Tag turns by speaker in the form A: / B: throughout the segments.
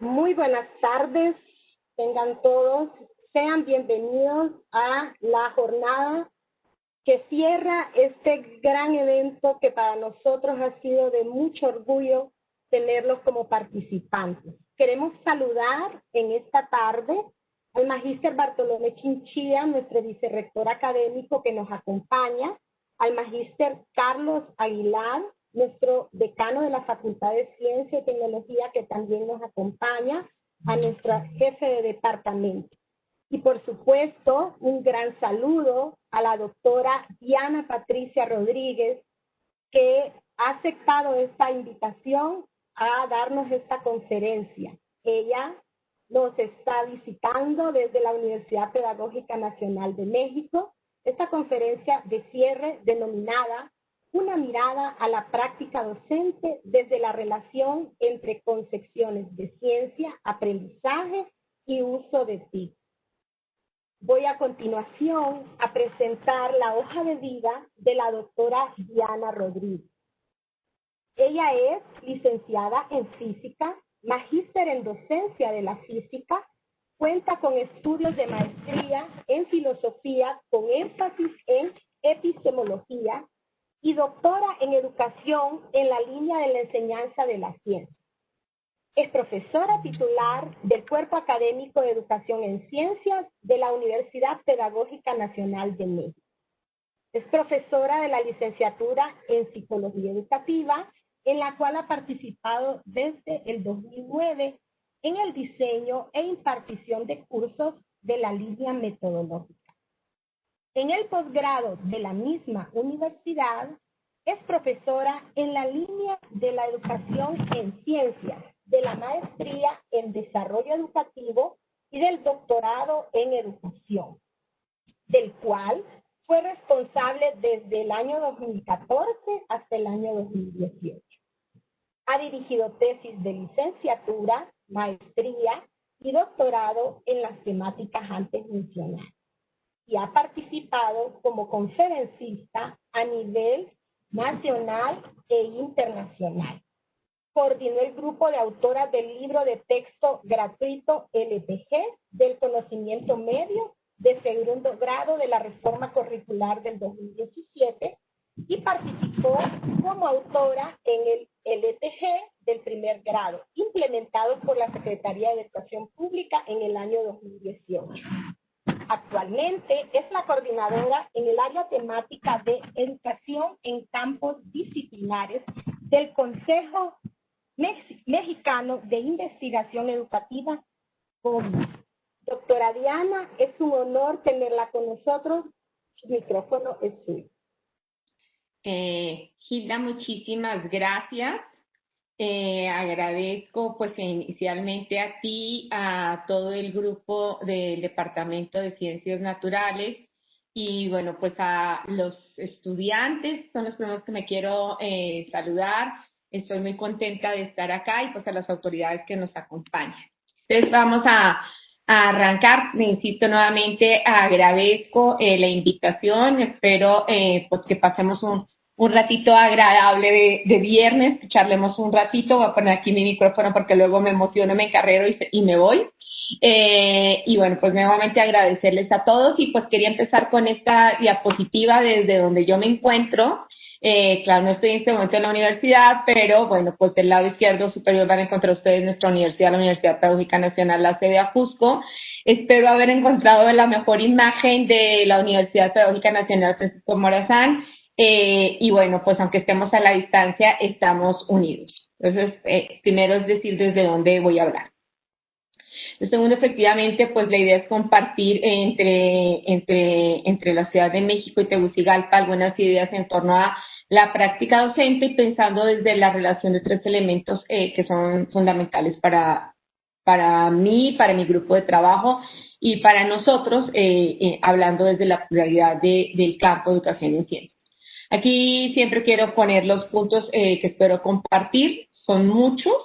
A: Muy buenas tardes, tengan todos, sean bienvenidos a la jornada que cierra este gran evento que para nosotros ha sido de mucho orgullo tenerlos como participantes. Queremos saludar en esta tarde al magíster Bartolomé Chinchilla, nuestro vicerrector académico que nos acompaña, al magíster Carlos Aguilar, nuestro decano de la Facultad de Ciencia y Tecnología que también nos acompaña, a nuestra jefe de departamento. Y por supuesto, un gran saludo a la doctora Diana Patricia Rodríguez, que ha aceptado esta invitación a darnos esta conferencia. Ella nos está visitando desde la Universidad Pedagógica Nacional de México, esta conferencia de cierre denominada Una mirada a la práctica docente desde la relación entre concepciones de ciencia, aprendizaje y uso de TIC. Voy a continuación a presentar la hoja de vida de la doctora Diana Rodríguez. Ella es licenciada en física, magíster en docencia de la física, cuenta con estudios de maestría en filosofía con énfasis en epistemología y doctora en educación en la línea de la enseñanza de la ciencia. Es profesora titular del Cuerpo Académico de Educación en Ciencias de la Universidad Pedagógica Nacional de México. Es profesora de la licenciatura en Psicología Educativa, en la cual ha participado desde el 2009 en el diseño e impartición de cursos de la línea metodológica. En el posgrado de la misma universidad, es profesora en la línea de la educación en ciencias, de la maestría en desarrollo educativo y del doctorado en educación, del cual fue responsable desde el año 2014 hasta el año 2018. Ha dirigido tesis de licenciatura, maestría y doctorado en las temáticas antes mencionadas y ha participado como conferencista a nivel nacional e internacional. Coordinó el grupo de autoras del libro de texto gratuito LPG del conocimiento medio de segundo grado de la reforma curricular del 2017 y participó como autora en el LPG del primer grado, implementado por la Secretaría de Educación Pública en el año 2018. Actualmente es la coordinadora en el área temática de educación en campos disciplinares del Consejo Mexicano de Investigación Educativa, COMI. Doctora Diana, es un honor tenerla con nosotros. Su micrófono es suyo.
B: Hilda, muchísimas gracias. Agradezco pues inicialmente a ti, a todo el grupo del Departamento de Ciencias Naturales y bueno, pues a los estudiantes, son los primeros que me quiero saludar. Estoy muy contenta de estar acá y pues a las autoridades que nos acompañan. Entonces vamos a arrancar. Me insisto nuevamente, agradezco la invitación, espero pues que pasemos un ratito agradable de viernes, charlemos un ratito. Voy a poner aquí mi micrófono porque luego me emociono, me encarrero y me voy. Y bueno, pues nuevamente agradecerles a todos y pues quería empezar con esta diapositiva desde donde yo me encuentro. Claro, no estoy en este momento en la universidad, pero bueno, pues del lado izquierdo superior van a encontrar ustedes nuestra universidad, la Universidad Pedagógica Nacional, la sede Ajusco. Espero haber encontrado la mejor imagen de la Universidad Pedagógica Nacional Francisco Morazán. Y bueno, pues aunque estemos a la distancia, estamos unidos. Entonces, primero es decir desde dónde voy a hablar. Lo segundo, efectivamente, pues la idea es compartir entre la Ciudad de México y Tegucigalpa algunas ideas en torno a la práctica docente y pensando desde la relación de tres elementos que son fundamentales para mí, para mi grupo de trabajo y para nosotros, hablando desde la pluralidad del campo de educación en ciencias. Aquí siempre quiero poner los puntos que espero compartir, son muchos,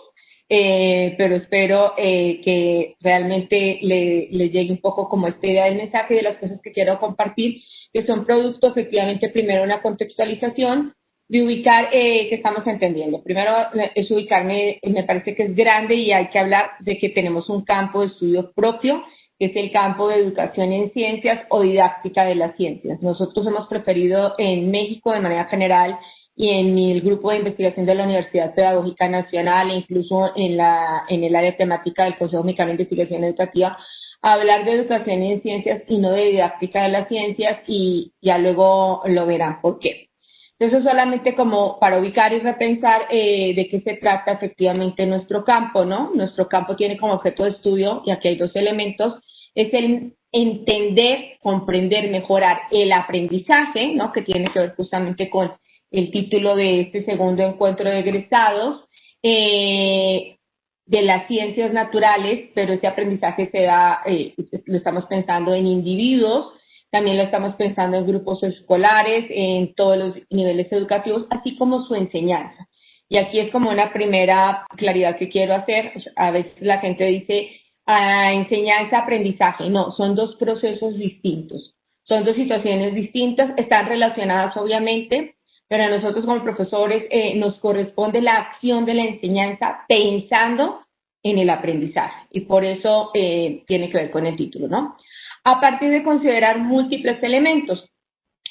B: pero espero que realmente le llegue un poco como esta idea del mensaje de las cosas que quiero compartir, que son producto efectivamente primero una contextualización de ubicar que estamos entendiendo. Primero es ubicarme, me parece que es grande y hay que hablar de que tenemos un campo de estudio propio, que es el campo de educación en ciencias o didáctica de las ciencias. Nosotros hemos preferido en México de manera general y en el grupo de investigación de la Universidad Pedagógica Nacional e incluso en el área temática del Consejo Mexicano de Investigación Educativa, hablar de educación en ciencias y no de didáctica de las ciencias, y ya luego lo verán por qué. Entonces, solamente como para ubicar y repensar de qué se trata efectivamente nuestro campo, ¿no? Nuestro campo tiene como objeto de estudio, y aquí hay dos elementos, es el entender, comprender, mejorar el aprendizaje, ¿no? Que tiene que ver justamente con el título de este segundo encuentro de egresados, de las ciencias naturales, pero ese aprendizaje se da, lo estamos pensando en individuos, también lo estamos pensando en grupos escolares, en todos los niveles educativos, así como su enseñanza. Y aquí es como una primera claridad que quiero hacer. A veces la gente dice enseñanza, aprendizaje. No, son dos procesos distintos. Son dos situaciones distintas, están relacionadas obviamente, pero a nosotros como profesores nos corresponde la acción de la enseñanza pensando en el aprendizaje. Y por eso tiene que ver con el título, ¿no? A partir de considerar múltiples elementos.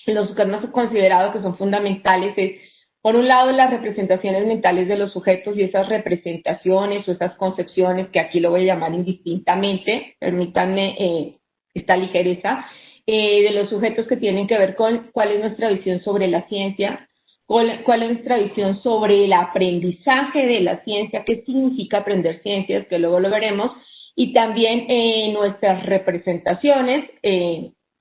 B: Los que hemos considerado que son fundamentales es, por un lado, las representaciones mentales de los sujetos, y esas representaciones o esas concepciones, que aquí lo voy a llamar indistintamente, permítanme esta ligereza, de los sujetos que tienen que ver con cuál es nuestra visión sobre la ciencia, cuál es nuestra visión sobre el aprendizaje de la ciencia, qué significa aprender ciencias, que luego lo veremos, y también nuestras representaciones,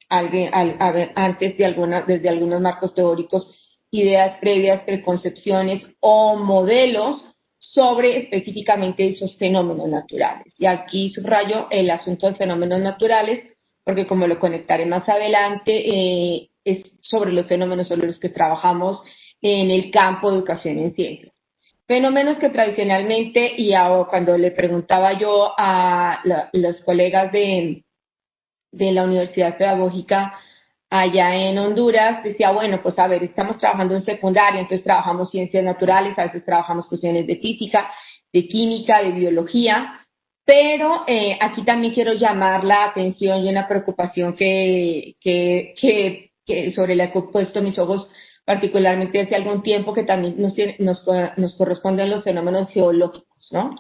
B: antes de desde algunos marcos teóricos, ideas previas, preconcepciones o modelos sobre específicamente esos fenómenos naturales. Y aquí subrayo el asunto de fenómenos naturales, porque como lo conectaré más adelante, es sobre los fenómenos sobre los que trabajamos en el campo de educación en ciencias. Fenómenos que tradicionalmente, y cuando le preguntaba yo a los colegas de la Universidad Pedagógica allá en Honduras, decía, bueno, pues a ver, estamos trabajando en secundaria, entonces trabajamos ciencias naturales, a veces trabajamos cuestiones de física, de química, de biología, pero aquí también quiero llamar la atención y una preocupación que sobre la que he puesto mis ojos particularmente hace algún tiempo, que también nos corresponden los fenómenos geológicos, ¿no?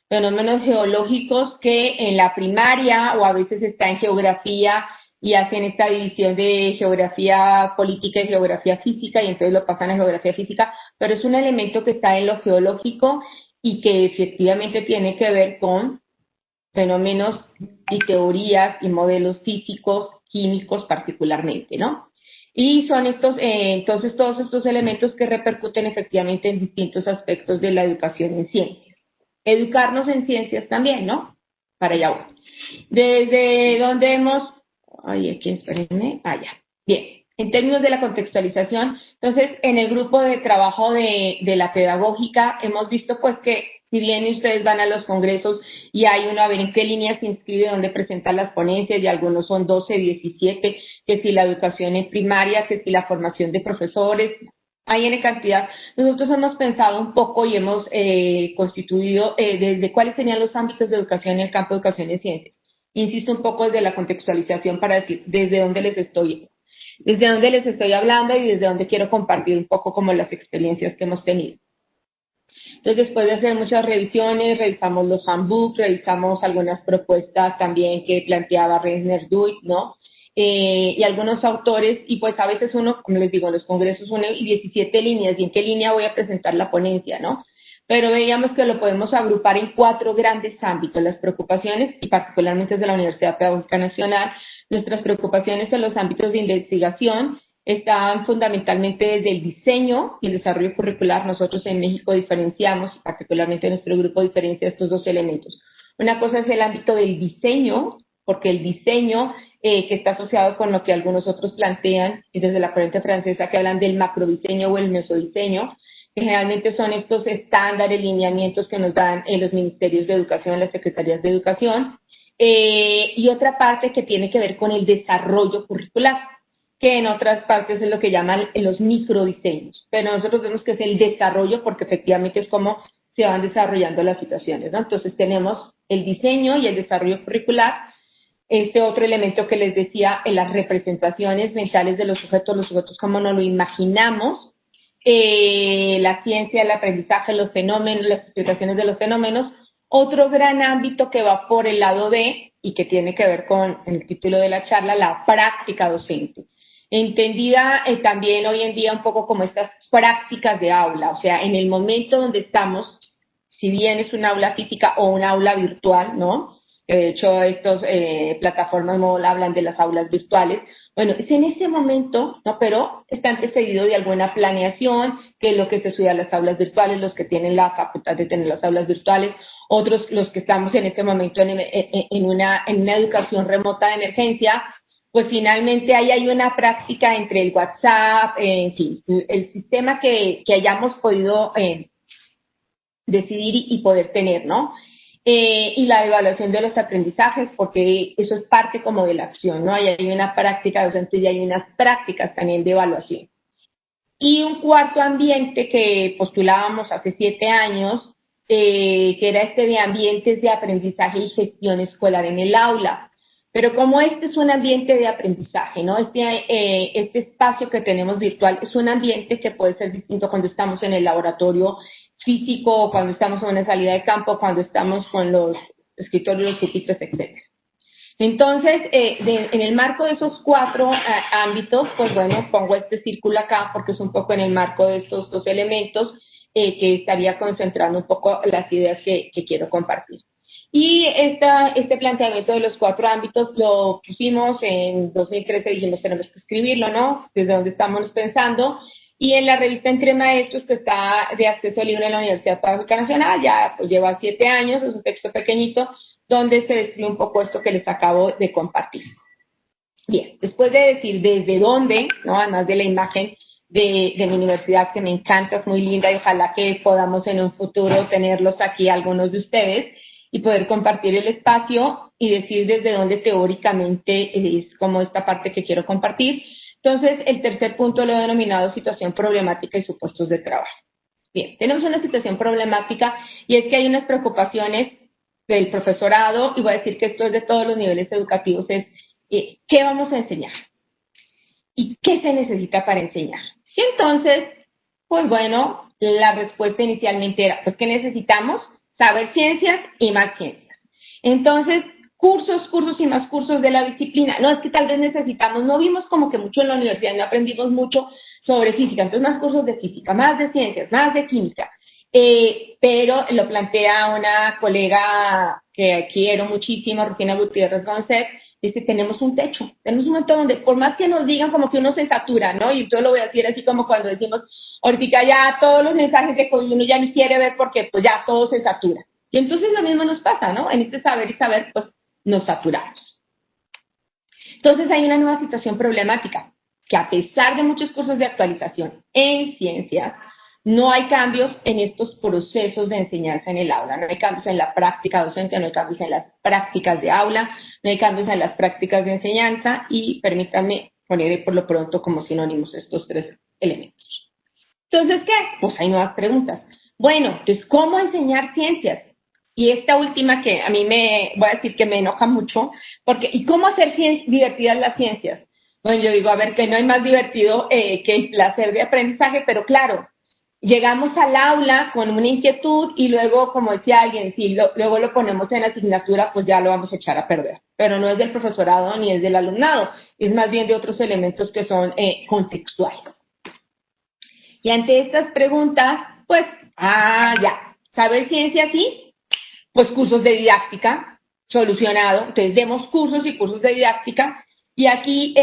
B: Fenómenos geológicos que en la primaria o a veces está en geografía y hacen esta división de geografía política y geografía física, y entonces lo pasan a geografía física, pero es un elemento que está en lo geológico y que efectivamente tiene que ver con fenómenos y teorías y modelos físicos, químicos particularmente, ¿no? Y son entonces todos estos elementos que repercuten efectivamente en distintos aspectos de la educación en ciencias. Educarnos en ciencias también, ¿no? Para allá voy. Desde donde espérenme, ya. Bien, en términos de la contextualización, entonces en el grupo de trabajo de la pedagógica hemos visto pues que si bien ustedes van a los congresos y hay uno a ver en qué línea se inscribe, dónde presentan las ponencias, y algunos son 12, 17, que si la educación en primaria, que si la formación de profesores, hay en cantidad. Nosotros hemos pensado un poco y hemos constituido desde cuáles serían los ámbitos de educación en el campo de educación en ciencias. Insisto un poco desde la contextualización para decir desde dónde les estoy hablando y desde dónde quiero compartir un poco como las experiencias que hemos tenido. Entonces, después de hacer muchas revisiones, revisamos los handbooks, revisamos algunas propuestas también que planteaba Reisner Duit, ¿no? Y algunos autores, y pues a veces uno, como les digo, en los congresos uno y 17 líneas, y en qué línea voy a presentar la ponencia, ¿no? Pero veíamos que lo podemos agrupar en 4 grandes ámbitos, las preocupaciones, y particularmente desde la Universidad Pedagógica Nacional, nuestras preocupaciones en los ámbitos de investigación están fundamentalmente desde el diseño y el desarrollo curricular. Nosotros en México diferenciamos, particularmente nuestro grupo diferencia estos 2 elementos. Una cosa es el ámbito del diseño, porque el diseño que está asociado con lo que algunos otros plantean, y desde la corriente francesa que hablan del macrodiseño o el mesodiseño, que generalmente son estos estándares, lineamientos que nos dan en los ministerios de educación, las secretarías de educación, y otra parte que tiene que ver con el desarrollo curricular, que en otras partes es lo que llaman los microdiseños, pero nosotros vemos que es el desarrollo porque efectivamente es como se van desarrollando las situaciones, ¿no? Entonces tenemos el diseño y el desarrollo curricular, este otro elemento que les decía, en las representaciones mentales de los sujetos como nos lo imaginamos, la ciencia, el aprendizaje, los fenómenos, las explicaciones de los fenómenos. Otro gran ámbito que va por el lado de, y que tiene que ver con el título de la charla, la práctica docente. Entendida también hoy en día un poco como estas prácticas de aula, o sea, en el momento donde estamos, si bien es un aula física o un aula virtual, ¿no? De hecho, estas plataformas MOOC hablan de las aulas virtuales. Bueno, es en ese momento, ¿no? Pero está antecedido de alguna planeación, que es lo que se estudia en las aulas virtuales, los que tienen la facultad de tener las aulas virtuales, otros los que estamos en este momento en una educación remota de emergencia, pues finalmente ahí hay una práctica entre el WhatsApp, en fin, el sistema que hayamos podido decidir y poder tener, ¿no? Y la evaluación de los aprendizajes, porque eso es parte como de la acción, ¿no? Ahí hay una práctica docente y hay unas prácticas también de evaluación. Y un cuarto ambiente que postulábamos hace 7 años, que era este de ambientes de aprendizaje y gestión escolar en el aula. Pero como este es un ambiente de aprendizaje, ¿no? Este espacio que tenemos virtual es un ambiente que puede ser distinto cuando estamos en el laboratorio físico, cuando estamos en una salida de campo, cuando estamos con los escritorios, los pupitres, etc. Entonces, en el marco de esos 4 ámbitos, pues bueno, pongo este círculo acá porque es un poco en el marco de estos 2 elementos que estaría concentrando un poco las ideas que quiero compartir. Y este planteamiento de los 4 ámbitos lo pusimos en 2013, dijimos tenemos que escribirlo, ¿no? Desde donde estamos pensando. Y en la revista Entre Maestros, que está de acceso libre en la Universidad Pedagógica Nacional, ya pues lleva 7 años, es un texto pequeñito, donde se describe un poco esto que les acabo de compartir. Bien, después de decir desde dónde, ¿no? Además de la imagen de mi universidad, que me encanta, es muy linda, y ojalá que podamos en un futuro tenerlos aquí, algunos de ustedes, y poder compartir el espacio y decir desde dónde teóricamente es como esta parte que quiero compartir. Entonces, el tercer punto lo he denominado situación problemática y supuestos de trabajo. Bien, tenemos una situación problemática y es que hay unas preocupaciones del profesorado, y voy a decir que esto es de todos los niveles educativos, es ¿qué vamos a enseñar? ¿Y qué se necesita para enseñar? Y entonces, pues bueno, la respuesta inicialmente era, pues ¿qué necesitamos? Saber ciencias y más ciencias. Entonces, cursos y más cursos de la disciplina. No, es que tal vez necesitamos, no vimos como que mucho en la universidad, no aprendimos mucho sobre física, entonces más cursos de física, más de ciencias, más de química. Pero lo plantea una colega que quiero muchísimo, Rufina Gutiérrez González, dice, tenemos un techo, tenemos un momento donde por más que nos digan como que uno se satura, ¿no? Y yo lo voy a decir así como cuando decimos, ahorita ya todos los mensajes de COVID uno ya ni quiere ver porque pues ya todo se satura. Y entonces lo mismo nos pasa, ¿no? En este saber y saber, pues nos saturamos. Entonces hay una nueva situación problemática, que a pesar de muchos cursos de actualización en ciencias, no hay cambios en estos procesos de enseñanza en el aula, no hay cambios en la práctica docente, no hay cambios en las prácticas de aula, no hay cambios en las prácticas de enseñanza y permítanme poner por lo pronto como sinónimos estos 3 elementos. Entonces, ¿qué? Pues hay nuevas preguntas. Bueno, entonces, ¿cómo enseñar ciencias? Y esta última que a mí voy a decir que me enoja mucho, porque ¿y cómo hacer divertidas las ciencias? Bueno, yo digo, a ver, que no hay más divertido que el placer de aprendizaje, pero claro, llegamos al aula con una inquietud y luego, como decía alguien, si luego lo ponemos en asignatura, pues ya lo vamos a echar a perder. Pero no es del profesorado ni es del alumnado, es más bien de otros elementos que son contextuales. Y ante estas preguntas, pues, ya, ¿saber ciencia sí? Pues cursos de didáctica, solucionado. Entonces, demos cursos y cursos de didáctica. Y aquí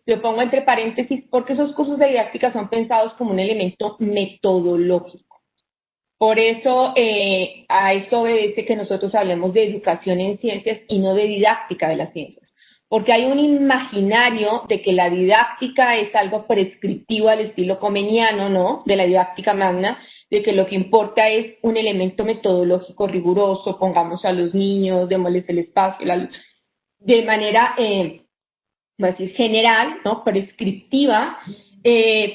B: lo pongo entre paréntesis porque esos cursos de didáctica son pensados como un elemento metodológico. Por eso a esto obedece que nosotros hablemos de educación en ciencias y no de didáctica de las ciencias. Porque hay un imaginario de que la didáctica es algo prescriptivo al estilo comeniano, ¿no? De la didáctica magna, de que lo que importa es un elemento metodológico riguroso, pongamos a los niños, démosles el espacio, de manera voy a decir, general, ¿no? Prescriptiva.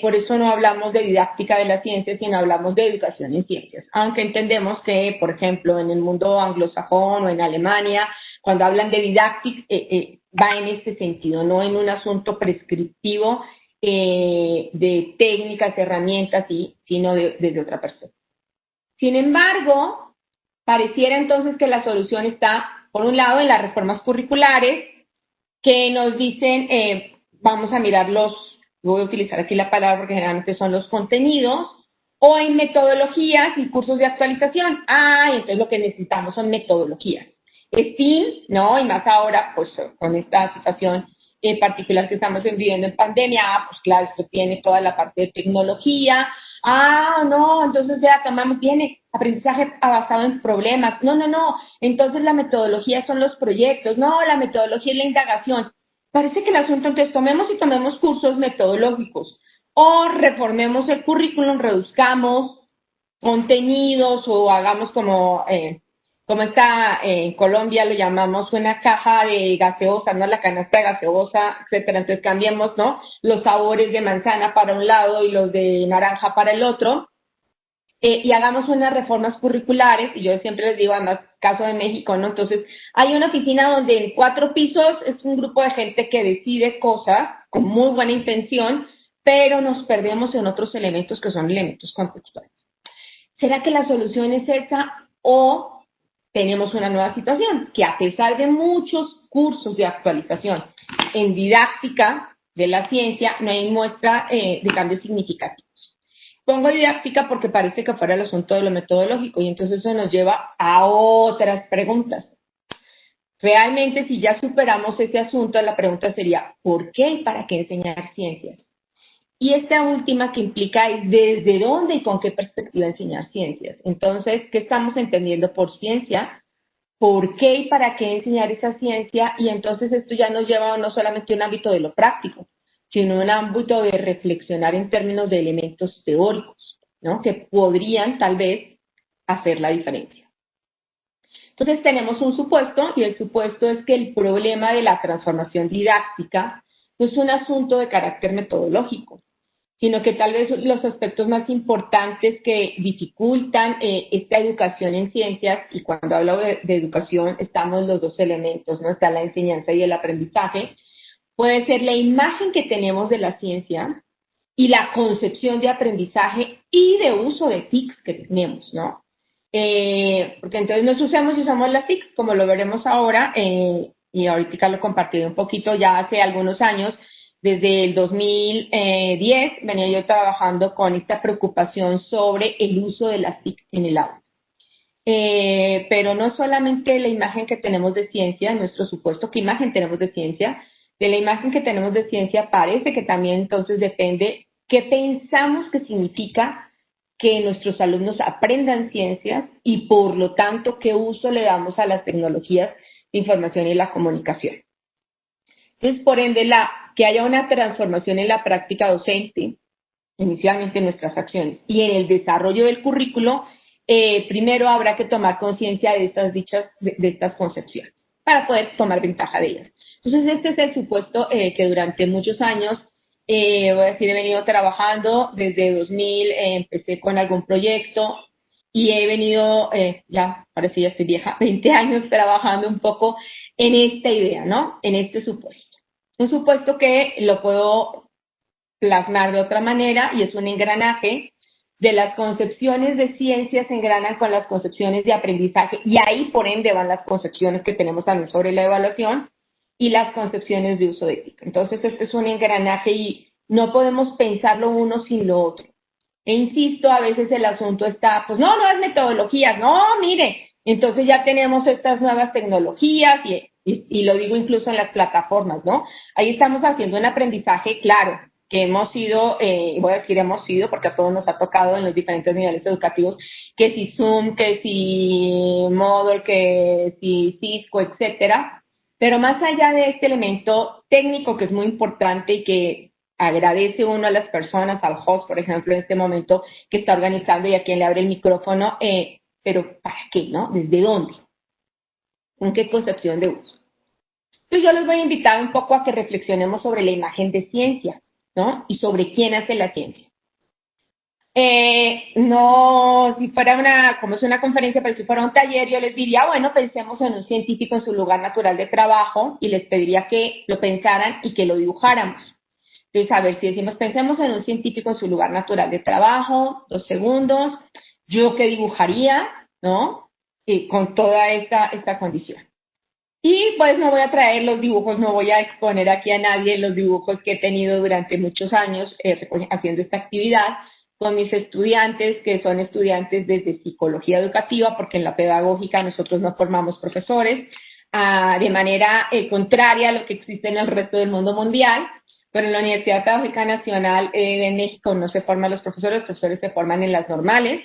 B: Por eso no hablamos de didáctica de las ciencias, sino hablamos de educación en ciencias. Aunque entendemos que, por ejemplo, en el mundo anglosajón o en Alemania, cuando hablan de didáctica, va en este sentido, no en un asunto prescriptivo de técnicas, herramientas, sino desde otra perspectiva. Sin embargo, pareciera entonces que la solución está, por un lado, en las reformas curriculares, que nos dicen, vamos a mirar voy a utilizar aquí la palabra porque generalmente son los contenidos, o en metodologías y cursos de actualización. Entonces lo que necesitamos son metodologías. STEAM, ¿no? Y más ahora, pues con esta situación en particular que estamos viviendo en pandemia, pues claro, esto tiene toda la parte de tecnología. No, entonces ya tomamos, viene aprendizaje basado en problemas. No, entonces la metodología son los proyectos. No, la metodología es la indagación. Parece que el asunto, entonces tomemos cursos metodológicos o reformemos el currículum, reduzcamos contenidos o hagamos como está en Colombia, lo llamamos una caja de gaseosa, ¿no? La canasta de gaseosa, etcétera. Entonces cambiemos, ¿no? Los sabores de manzana para un lado y los de naranja para el otro. Y hagamos unas reformas curriculares, y yo siempre les digo, además, caso de México, ¿no? Entonces, hay una oficina donde en 4 pisos es un grupo de gente que decide cosas con muy buena intención, pero nos perdemos en otros elementos que son elementos contextuales. ¿Será que la solución es esa o tenemos una nueva situación? Que a pesar de muchos cursos de actualización en didáctica de la ciencia, no hay muestra de cambios significativos. Pongo didáctica porque parece que fuera el asunto de lo metodológico y entonces eso nos lleva a otras preguntas. Realmente, si ya superamos ese asunto, la pregunta sería, ¿por qué y para qué enseñar ciencias? Y esta última que implica es desde dónde y con qué perspectiva enseñar ciencias. Entonces, ¿qué estamos entendiendo por ciencia? ¿Por qué y para qué enseñar esa ciencia? Y entonces esto ya nos lleva no solamente a un ámbito de lo práctico, sino un ámbito de reflexionar en términos de elementos teóricos, ¿no? Que podrían tal vez hacer la diferencia. Entonces tenemos un supuesto, y el supuesto es que el problema de la transformación didáctica no es un asunto de carácter metodológico, sino que tal vez los aspectos más importantes que dificultan esta educación en ciencias, y cuando hablo de educación estamos los dos elementos, ¿no? Está la enseñanza y el aprendizaje, puede ser la imagen que tenemos de la ciencia y la concepción de aprendizaje y de uso de TICs que tenemos, ¿no? Porque entonces nos usamos las TICs, como lo veremos ahora, y ahorita lo compartiré un poquito ya hace algunos años. Desde el 2010 venía yo trabajando con esta preocupación sobre el uso de las TIC en el aula. Pero no solamente la imagen que tenemos de ciencia, nuestro supuesto, ¿qué imagen tenemos de ciencia? De la imagen que tenemos de ciencia parece que también entonces depende qué pensamos que significa que nuestros alumnos aprendan ciencias y por lo tanto qué uso le damos a las tecnologías de información y la comunicación. Entonces, por ende, que haya una transformación en la práctica docente, inicialmente en nuestras acciones, y en el desarrollo del currículo, primero habrá que tomar conciencia de estas concepciones para poder tomar ventaja de ellas. Entonces, este es el supuesto que durante muchos años, he venido trabajando. Desde 2000 empecé con algún proyecto y he venido, ahora sí ya estoy vieja, 20 años trabajando un poco en esta idea, ¿no? En este supuesto. Un supuesto que lo puedo plasmar de otra manera y es un engranaje de las concepciones de ciencias se engranan con las concepciones de aprendizaje y ahí por ende van las concepciones que tenemos también sobre la evaluación y las concepciones de uso de ética. Entonces este es un engranaje y no podemos pensarlo uno sin lo otro. E insisto, a veces el asunto está, pues no es metodologías, no, mire, entonces ya tenemos estas nuevas tecnologías y lo digo incluso en las plataformas, ¿no? Ahí estamos haciendo un aprendizaje, claro, que hemos sido, voy a decir hemos sido, porque a todos nos ha tocado en los diferentes niveles educativos, que si Zoom, que si Moodle, que si Cisco, etcétera. Pero más allá de este elemento técnico que es muy importante y que agradece uno a las personas, al host, por ejemplo, en este momento que está organizando y a quien le abre el micrófono, pero ¿para qué, no? ¿Desde dónde? ¿Con qué concepción de uso? Entonces yo les voy a invitar un poco a que reflexionemos sobre la imagen de ciencia, ¿no? Y sobre quién hace la ciencia. No, si fuera como es una conferencia, pero si fuera un taller, yo les diría, bueno, pensemos en un científico en su lugar natural de trabajo y les pediría que lo pensaran y que lo dibujáramos. Entonces, a ver, si decimos, pensemos en un científico en su lugar natural de trabajo, 2 segundos, yo qué dibujaría, ¿no? Con toda esta condición. Y pues no voy a traer los dibujos, no voy a exponer aquí a nadie los dibujos que he tenido durante muchos años haciendo esta actividad con mis estudiantes, que son estudiantes desde psicología educativa, porque en la pedagógica nosotros no formamos profesores, de manera contraria a lo que existe en el resto del mundo mundial. Pero en la Universidad Pedagógica Nacional de México no se forman los profesores se forman en las normales.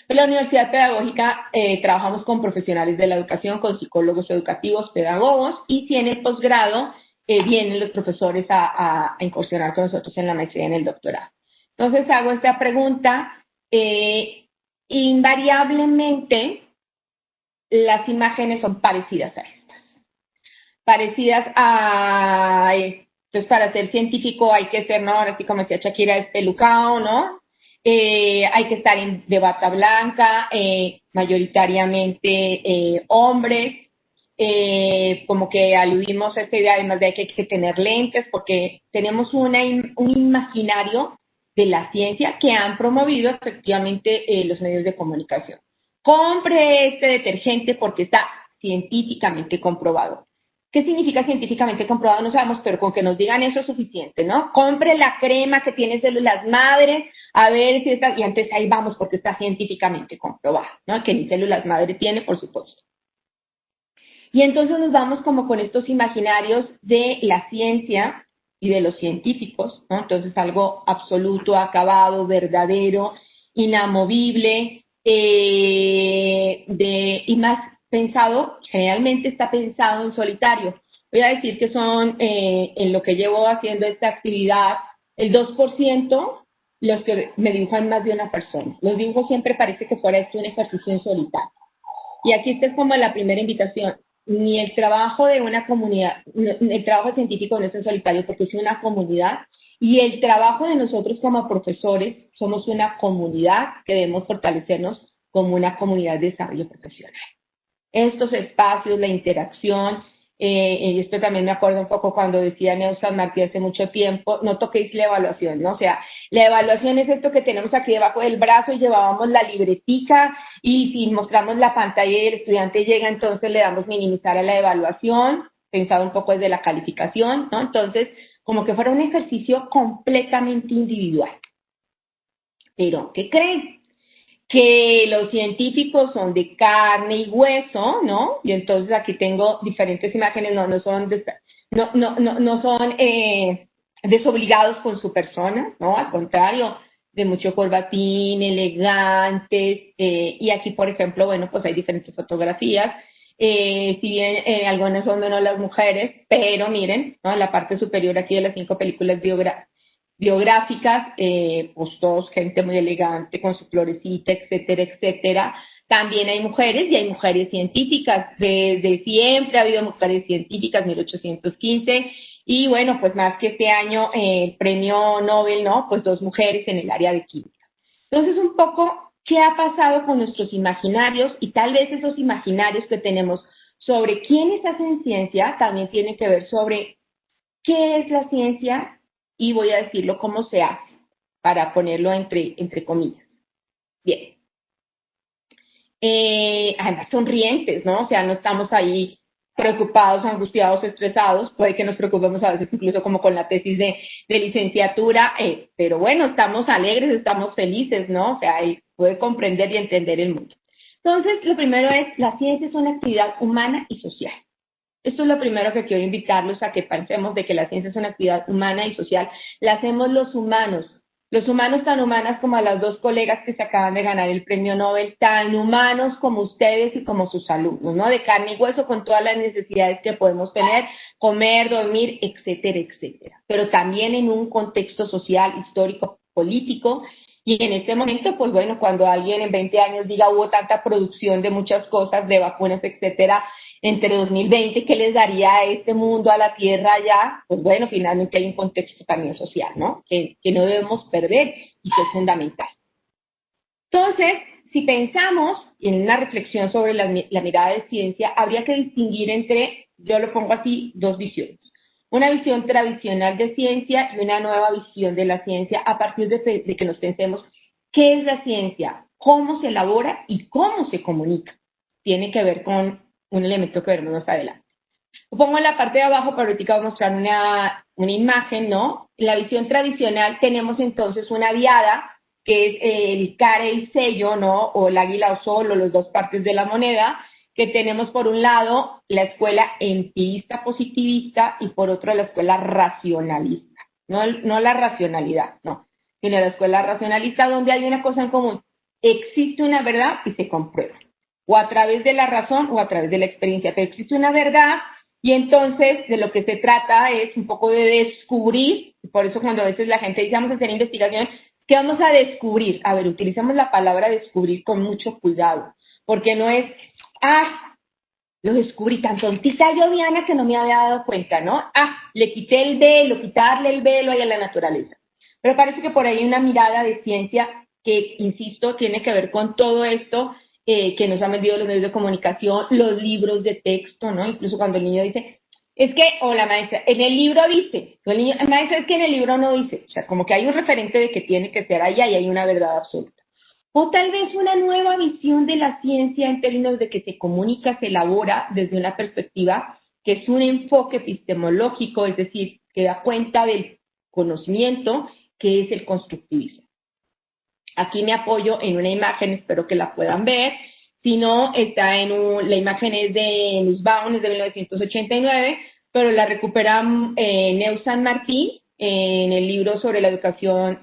B: En la Universidad Pedagógica trabajamos con profesionales de la educación, con psicólogos educativos, pedagogos, y si en el posgrado vienen los profesores a incursionar con nosotros en la maestría y en el doctorado. Entonces hago esta pregunta. Invariablemente, las imágenes son parecidas a estas. Parecidas a... Entonces, para ser científico hay que ser, ¿no? Así como decía Shakira, espelucado, ¿no? Hay que estar de bata blanca, mayoritariamente hombres, como que aludimos a esta idea además de que hay que tener lentes, porque tenemos un imaginario de la ciencia que han promovido efectivamente los medios de comunicación. Compre este detergente porque está científicamente comprobado. ¿Qué significa científicamente comprobado? No sabemos, pero con que nos digan eso es suficiente, ¿no? Compre la crema que tiene células madre, a ver si está, y antes ahí vamos porque está científicamente comprobado, ¿no? Que ni células madre tiene, por supuesto. Y entonces nos vamos como con estos imaginarios de la ciencia y de los científicos, ¿no? Entonces algo absoluto, acabado, verdadero, inamovible, y más pensado, generalmente está pensado en solitario. Voy a decir que son, en lo que llevo haciendo esta actividad, el 2% los que me dibujan más de una persona. Los dibujos siempre parece que fuera un ejercicio en solitario. Y aquí está como la primera invitación. Ni el trabajo de una comunidad, el trabajo científico no es en solitario porque es una comunidad, y el trabajo de nosotros como profesores, somos una comunidad que debemos fortalecernos como una comunidad de desarrollo profesional. Estos espacios, la interacción, y esto también me acuerdo un poco cuando decía Neustadt Martí hace mucho tiempo, no toquéis la evaluación, ¿no? O sea, la evaluación es esto que tenemos aquí debajo del brazo y llevábamos la libretica y si mostramos la pantalla y el estudiante llega, entonces le damos minimizar a la evaluación, pensado un poco desde la calificación, ¿no? Entonces, como que fuera un ejercicio completamente individual. Pero, ¿qué creen? Que los científicos son de carne y hueso, ¿no? Y entonces aquí tengo diferentes imágenes, no son desobligados con su persona, ¿no? Al contrario, de mucho corbatín, elegantes, y aquí, por ejemplo, bueno, pues hay diferentes fotografías, si bien algunas son de no las mujeres, pero miren, ¿no? En la parte superior aquí de las 5 películas biográficas, pues todos gente muy elegante con su florecita, etcétera, etcétera. También hay mujeres y hay mujeres científicas. Desde siempre ha habido mujeres científicas, 1815, y bueno, pues más que este año premio Nobel, ¿no? Pues 2 mujeres en el área de química. Entonces, un poco, ¿qué ha pasado con nuestros imaginarios? Y tal vez esos imaginarios que tenemos sobre quiénes hacen ciencia también tienen que ver sobre qué es la ciencia, y voy a decirlo cómo se hace, para ponerlo entre comillas. Bien. Además, sonrientes, ¿no? O sea, no estamos ahí preocupados, angustiados, estresados, puede que nos preocupemos a veces incluso como con la tesis de licenciatura, pero bueno, estamos alegres, estamos felices, ¿no? O sea, puede comprender y entender el mundo. Entonces, lo primero es, la ciencia es una actividad humana y social. Esto es lo primero que quiero invitarlos a que pensemos de que la ciencia es una actividad humana y social. La hacemos los humanos tan humanas como a las 2 colegas que se acaban de ganar el premio Nobel, tan humanos como ustedes y como sus alumnos, ¿no? De carne y hueso con todas las necesidades que podemos tener, comer, dormir, etcétera, etcétera. Pero también en un contexto social, histórico, político, Y en este momento, pues bueno, cuando alguien en 20 años diga hubo tanta producción de muchas cosas, de vacunas, etcétera, entre 2020, ¿qué les daría a este mundo, a la Tierra ya? Pues bueno, finalmente hay un contexto también social, ¿no? Que no debemos perder y que es fundamental. Entonces, si pensamos en una reflexión sobre la mirada de ciencia, habría que distinguir entre, yo lo pongo así, dos visiones. Una visión tradicional de ciencia y una nueva visión de la ciencia a partir de que nos pensemos qué es la ciencia, cómo se elabora y cómo se comunica. Tiene que ver con un elemento que veremos más adelante. Lo pongo en la parte de abajo, pero ahorita voy a mostrar una imagen, ¿no? En la visión tradicional tenemos entonces una diada, que es el care y sello, ¿no? O el águila o sol, o las dos partes de la moneda, que tenemos por un lado la escuela empirista positivista y por otro la escuela racionalista. No la racionalidad, no, sino la escuela racionalista, donde hay una cosa en común: existe una verdad y se comprueba, o a través de la razón o a través de la experiencia, pero existe una verdad. Y entonces de lo que se trata es un poco de descubrir, por eso cuando a veces la gente dice vamos a hacer investigaciones, ¿qué vamos a descubrir? A ver, utilizamos la palabra descubrir con mucho cuidado, porque no es, lo descubrí tan tontita yo, Diana, que no me había dado cuenta, ¿no? Le quité el velo, quitarle el velo ahí a la naturaleza. Pero parece que por ahí hay una mirada de ciencia que, insisto, tiene que ver con todo esto que nos han vendido los medios de comunicación, los libros de texto, ¿no? Incluso cuando el niño dice, es que, o la maestra, en el libro dice, el niño, maestra, es que en el libro no dice. O sea, como que hay un referente de que tiene que ser allá y hay una verdad absoluta. O tal vez una nueva visión de la ciencia en términos de que se comunica, se elabora desde una perspectiva que es un enfoque epistemológico, es decir, que da cuenta del conocimiento, que es el constructivismo. Aquí me apoyo en una imagen, espero que la puedan ver. Si no, está la imagen es de Nussbaum, es de 1989, pero la recupera Neusan Martín en el libro sobre la educación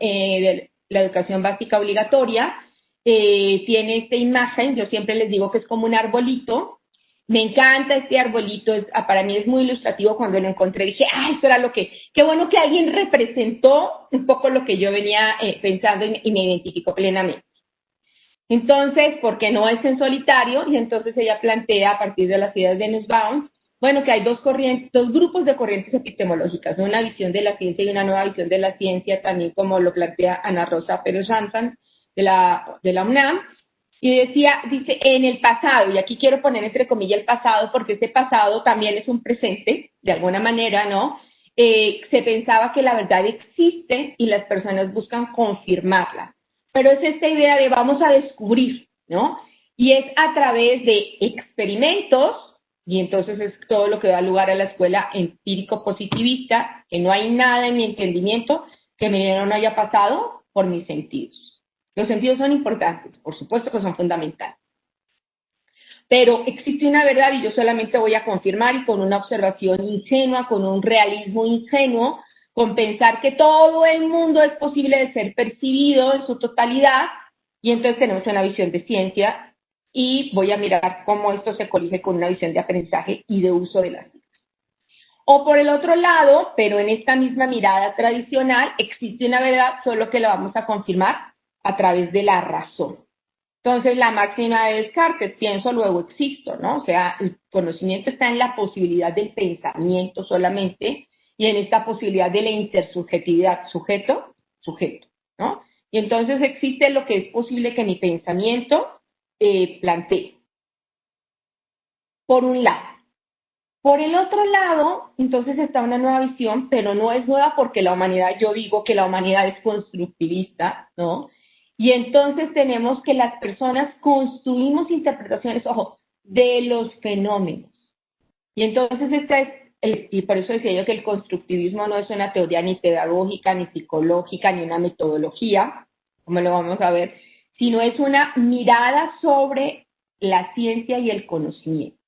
B: básica obligatoria. Tiene esta imagen, yo siempre les digo que es como un arbolito. Me encanta este arbolito, para mí es muy ilustrativo. Cuando lo encontré dije, esto era qué bueno que alguien representó un poco lo que yo venía pensando y me identificó plenamente. Entonces, porque no es en solitario, y entonces ella plantea a partir de las ideas de Nussbaum, bueno, que hay dos grupos de corrientes epistemológicas, una visión de la ciencia y una nueva visión de la ciencia, también como lo plantea Ana Rosa Pérez-Ranzan de la UNAM. Y dice, en el pasado, y aquí quiero poner entre comillas el pasado, porque ese pasado también es un presente, de alguna manera, ¿no? Se pensaba que la verdad existe y las personas buscan confirmarla. Pero es esta idea de vamos a descubrir, ¿no? Y es a través de experimentos, y entonces es todo lo que da lugar a la escuela empírico-positivista, que no hay nada en mi entendimiento que no haya pasado por mis sentidos. Los sentidos son importantes, por supuesto que son fundamentales. Pero existe una verdad y yo solamente voy a confirmar, y con una observación ingenua, con un realismo ingenuo, con pensar que todo el mundo es posible de ser percibido en su totalidad, y entonces tenemos una visión de ciencia, y voy a mirar cómo esto se colige con una visión de aprendizaje y de uso de la ciencia. O por el otro lado, pero en esta misma mirada tradicional, existe una verdad, solo que la vamos a confirmar a través de la razón. Entonces, la máxima de Descartes, pienso, luego existo, ¿no? O sea, el conocimiento está en la posibilidad del pensamiento solamente y en esta posibilidad de la intersubjetividad, sujeto, ¿no? Y entonces existe lo que es posible que mi pensamiento plantee. Por un lado. Por el otro lado, entonces está una nueva visión, pero no es nueva porque la humanidad, yo digo que la humanidad es constructivista, ¿no? Y entonces tenemos que las personas construimos interpretaciones, ojo, de los fenómenos. Y entonces y por eso decía yo que el constructivismo no es una teoría ni pedagógica, ni psicológica, ni una metodología, como lo vamos a ver, sino es una mirada sobre la ciencia y el conocimiento.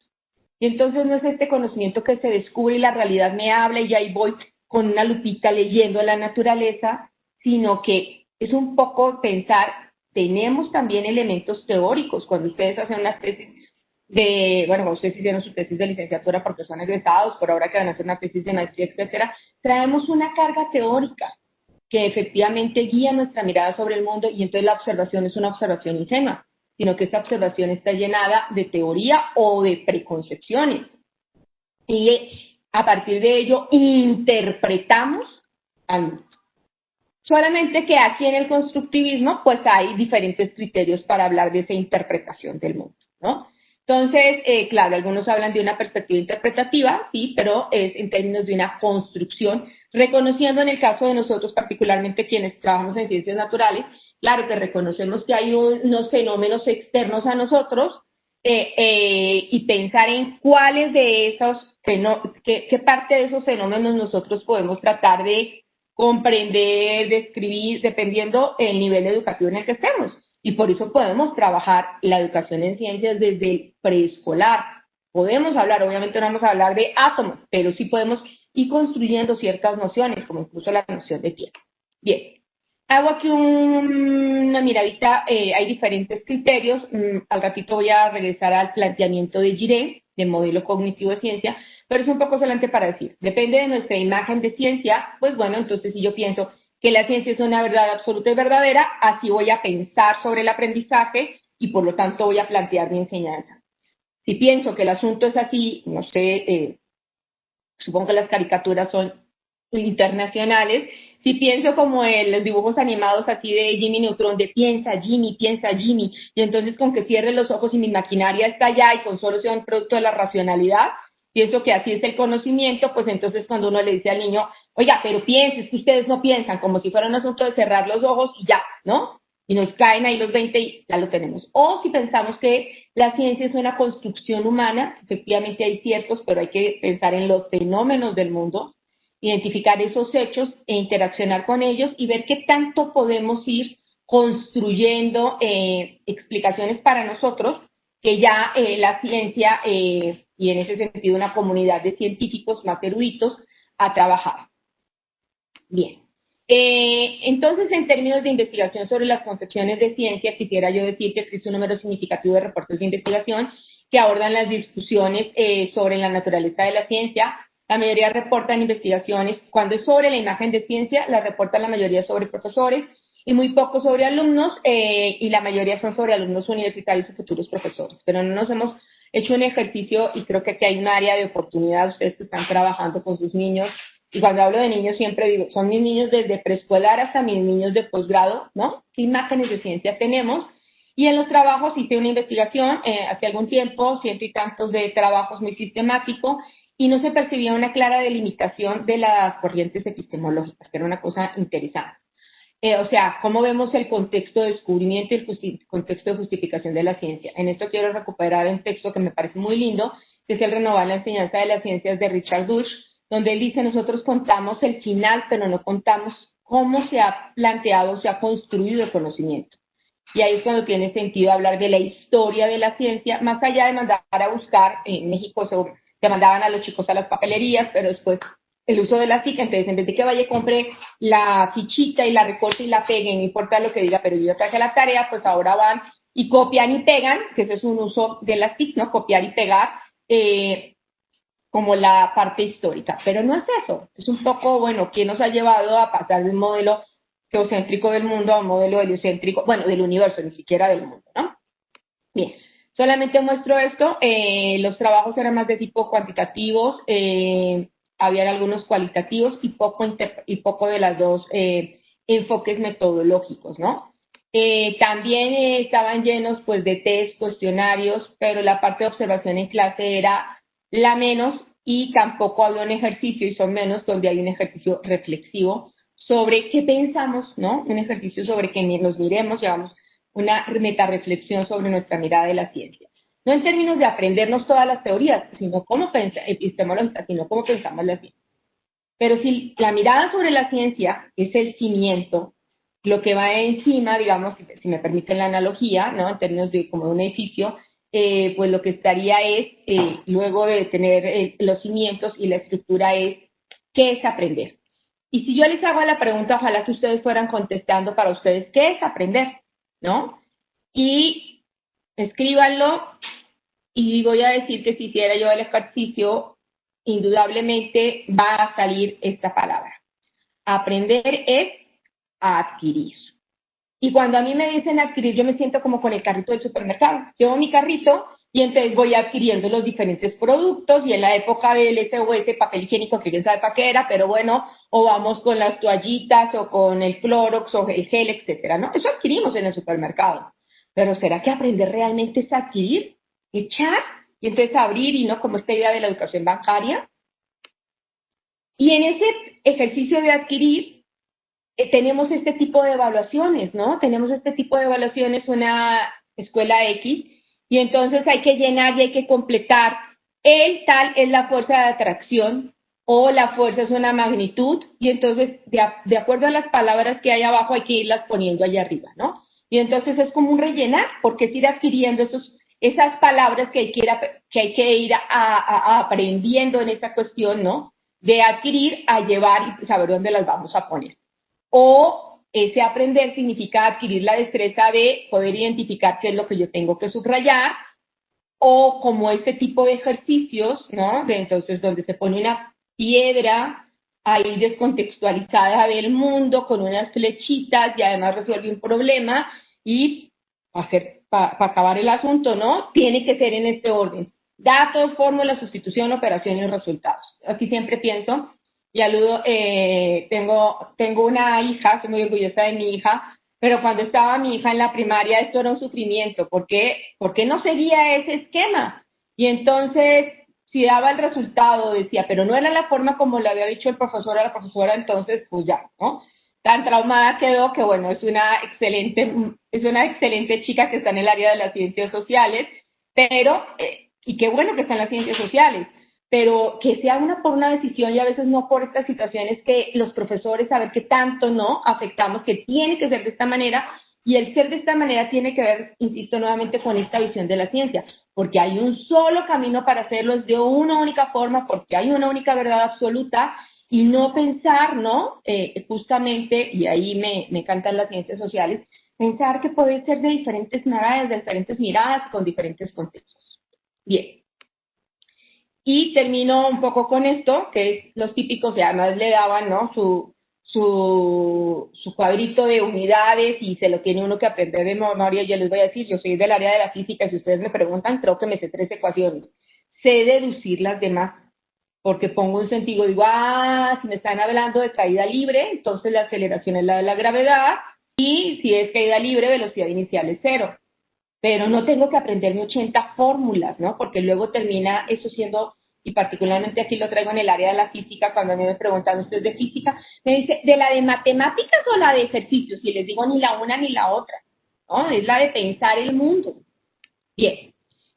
B: Y entonces no es este conocimiento que se descubre y la realidad me habla y ahí voy con una lupita leyendo la naturaleza, sino que es un poco pensar, tenemos también elementos teóricos. Cuando ustedes hacen una tesis cuando ustedes hicieron su tesis de licenciatura porque son egresados, por ahora que van a hacer una tesis de maestría, etcétera, traemos una carga teórica. que efectivamente guía nuestra mirada sobre el mundo, y entonces la observación es una observación ingenua, sino que esta observación está llenada de teoría o de preconcepciones. Y a partir de ello interpretamos al mundo. Solamente que aquí en el constructivismo pues hay diferentes criterios para hablar de esa interpretación del mundo, ¿no? Entonces, claro, algunos hablan de una perspectiva interpretativa, sí, pero es en términos de una construcción, reconociendo en el caso de nosotros, particularmente quienes trabajamos en ciencias naturales, claro que reconocemos que hay unos fenómenos externos a nosotros y pensar en cuáles de esos qué parte de esos fenómenos nosotros podemos tratar de comprender, describir, dependiendo el nivel educativo en el que estemos. Y por eso podemos trabajar la educación en ciencias desde el preescolar. Podemos hablar, obviamente no vamos a hablar de átomos, pero sí podemos ir construyendo ciertas nociones, como incluso la noción de tiempo. Bien, hago aquí una miradita, hay diferentes criterios. Al ratito voy a regresar al planteamiento de Giré, de modelo cognitivo de ciencia, pero es un poco solamente para decir, depende de nuestra imagen de ciencia, pues bueno, entonces si yo pienso que la ciencia es una verdad absoluta y verdadera, así voy a pensar sobre el aprendizaje y por lo tanto voy a plantear mi enseñanza. Si pienso que el asunto es así, no sé, supongo que las caricaturas son internacionales, si pienso como en los dibujos animados así de Jimmy Neutron, de piensa Jimmy, y entonces con que cierre los ojos y mi maquinaria está allá y con solo sea un producto de la racionalidad, pienso que así es el conocimiento, pues entonces cuando uno le dice al niño, oiga, pero pienses que ustedes no piensan, como si fuera un asunto de cerrar los ojos y ya, ¿no? Y nos caen ahí los 20 y ya lo tenemos. O si pensamos que la ciencia es una construcción humana, efectivamente hay ciertos, pero hay que pensar en los fenómenos del mundo, identificar esos hechos e interaccionar con ellos y ver qué tanto podemos ir construyendo explicaciones para nosotros que ya la ciencia y en ese sentido una comunidad de científicos más eruditos ha trabajado. Bien. Entonces, en términos de investigación sobre las concepciones de ciencia, quisiera yo decir que existe un número significativo de reportes de investigación que abordan las discusiones sobre la naturaleza de la ciencia. La mayoría reportan investigaciones, cuando es sobre la imagen de ciencia, la reportan la mayoría sobre profesores y muy poco sobre alumnos, y la mayoría son sobre alumnos universitarios y futuros profesores. Pero no nos hemos hecho un ejercicio, y creo que aquí hay un área de oportunidad, ustedes que están trabajando con sus niños, y cuando hablo de niños siempre digo, son mis niños desde preescolar hasta mis niños de posgrado, ¿no? ¿Qué imágenes de ciencia tenemos? Y en los trabajos hice una investigación hace algún tiempo, 100 y tantos de trabajos muy sistemáticos, y no se percibía una clara delimitación de las corrientes epistemológicas, que era una cosa interesante. O sea, cómo vemos el contexto de descubrimiento y el contexto de justificación de la ciencia. En esto quiero recuperar un texto que me parece muy lindo, que es el Renovar la enseñanza de las ciencias de Richard Dush, donde él dice, nosotros contamos el final, pero no contamos cómo se ha planteado, se ha construido el conocimiento. Y ahí es cuando tiene sentido hablar de la historia de la ciencia, más allá de mandar a buscar, en México se mandaban a los chicos a las papelerías, pero después el uso de la TIC, entonces en vez de que vaya y compre la fichita y la recorte y la pegue, no importa lo que diga, pero yo traje la tarea, pues ahora van y copian y pegan, que ese es un uso de las TIC, ¿no? Copiar y pegar, como la parte histórica, pero no es eso, es un poco, bueno, ¿qué nos ha llevado a pasar de un modelo geocéntrico del mundo a un modelo heliocéntrico, bueno, del universo, ni siquiera del mundo, ¿no? Bien, solamente muestro esto, los trabajos eran más de tipo cuantitativos, habían algunos cualitativos y poco de las dos enfoques metodológicos, ¿no? También estaban llenos pues de test, cuestionarios, pero la parte de observación en clase era la menos y tampoco había un ejercicio, y son menos, donde hay un ejercicio reflexivo sobre qué pensamos, ¿no? Un ejercicio sobre que nos miremos, llevamos una metarreflexión sobre nuestra mirada de la ciencia. No en términos de aprendernos todas las teorías, sino cómo epistemológicas, sino cómo pensamos la ciencia. Pero si la mirada sobre la ciencia es el cimiento, lo que va encima, digamos, si me permiten la analogía, ¿no? En términos de como de un edificio, pues lo que estaría es, luego de tener los cimientos y la estructura es, ¿qué es aprender? Y si yo les hago la pregunta, ojalá que ustedes fueran contestando para ustedes, ¿qué es aprender? ¿No? Y escríbanlo, y voy a decir que si hiciera yo el ejercicio, indudablemente va a salir esta palabra. Aprender es a adquirir. Y cuando a mí me dicen adquirir, yo me siento como con el carrito del supermercado. Llevo mi carrito y entonces voy adquiriendo los diferentes productos, y en la época del SOS, papel higiénico, que quién sabe para qué era, pero bueno, o vamos con las toallitas, o con el Clorox, o el gel, etcétera, ¿no? Eso adquirimos en el supermercado. Pero ¿será que aprender realmente es adquirir? Echar, y entonces abrir, y no como esta idea de la educación bancaria. Y en ese ejercicio de adquirir, tenemos este tipo de evaluaciones, ¿no? Tenemos este tipo de evaluaciones, una escuela X, y entonces hay que llenar y hay que completar. El tal es la fuerza de atracción, o la fuerza es una magnitud, y entonces de acuerdo a las palabras que hay abajo hay que irlas poniendo allá arriba, ¿no? Y entonces es como un rellenar, porque es ir adquiriendo esas palabras que hay que ir aprendiendo en esa cuestión, ¿no? De adquirir a llevar y saber dónde las vamos a poner. O ese aprender significa adquirir la destreza de poder identificar qué es lo que yo tengo que subrayar, o como este tipo de ejercicios, ¿no? Entonces, donde se pone una piedra ahí descontextualizada del mundo con unas flechitas y además resuelve un problema, y para acabar el asunto, ¿no? Tiene que ser en este orden: datos, fórmula, sustitución, operación y resultados. Así siempre pienso. Y aludo, tengo una hija, estoy muy orgullosa de mi hija, pero cuando estaba mi hija en la primaria esto era un sufrimiento. ¿Por qué no seguía ese esquema? Y entonces, si daba el resultado, decía, pero no era la forma como le había dicho el profesor a la profesora, entonces, pues ya, ¿no? Tan traumada quedó que, bueno, es una excelente chica que está en el área de las ciencias sociales, pero, y qué bueno que está en las ciencias sociales, pero que sea por una decisión y a veces no por estas situaciones que los profesores, a ver qué tanto no afectamos, que tiene que ser de esta manera, y el ser de esta manera tiene que ver, insisto nuevamente, con esta visión de la ciencia, porque hay un solo camino para hacerlo, es de una única forma, porque hay una única verdad absoluta, y no pensar, ¿no? Justamente, y ahí me encantan las ciencias sociales, pensar que puede ser de diferentes maneras, de diferentes miradas, con diferentes contextos. Bien. Y termino un poco con esto, que es los típicos, y además le daban, ¿no? Su cuadrito de unidades, y se lo tiene uno que aprender de memoria. Yo les voy a decir, yo soy del área de la física, si ustedes me preguntan, creo que me sé 3 ecuaciones. Sé deducir las demás, porque pongo un sentido, digo, si me están hablando de caída libre, entonces la aceleración es la de la gravedad, y si es caída libre, velocidad inicial es 0. Pero no tengo que aprenderme 80 fórmulas, ¿no? Porque luego termina eso siendo, y particularmente aquí lo traigo en el área de la física, cuando a mí me preguntan, ¿usted es de física? Me dice, ¿de la de matemáticas o la de ejercicios? Y les digo, ni la una ni la otra, ¿no? Es la de pensar el mundo. Bien.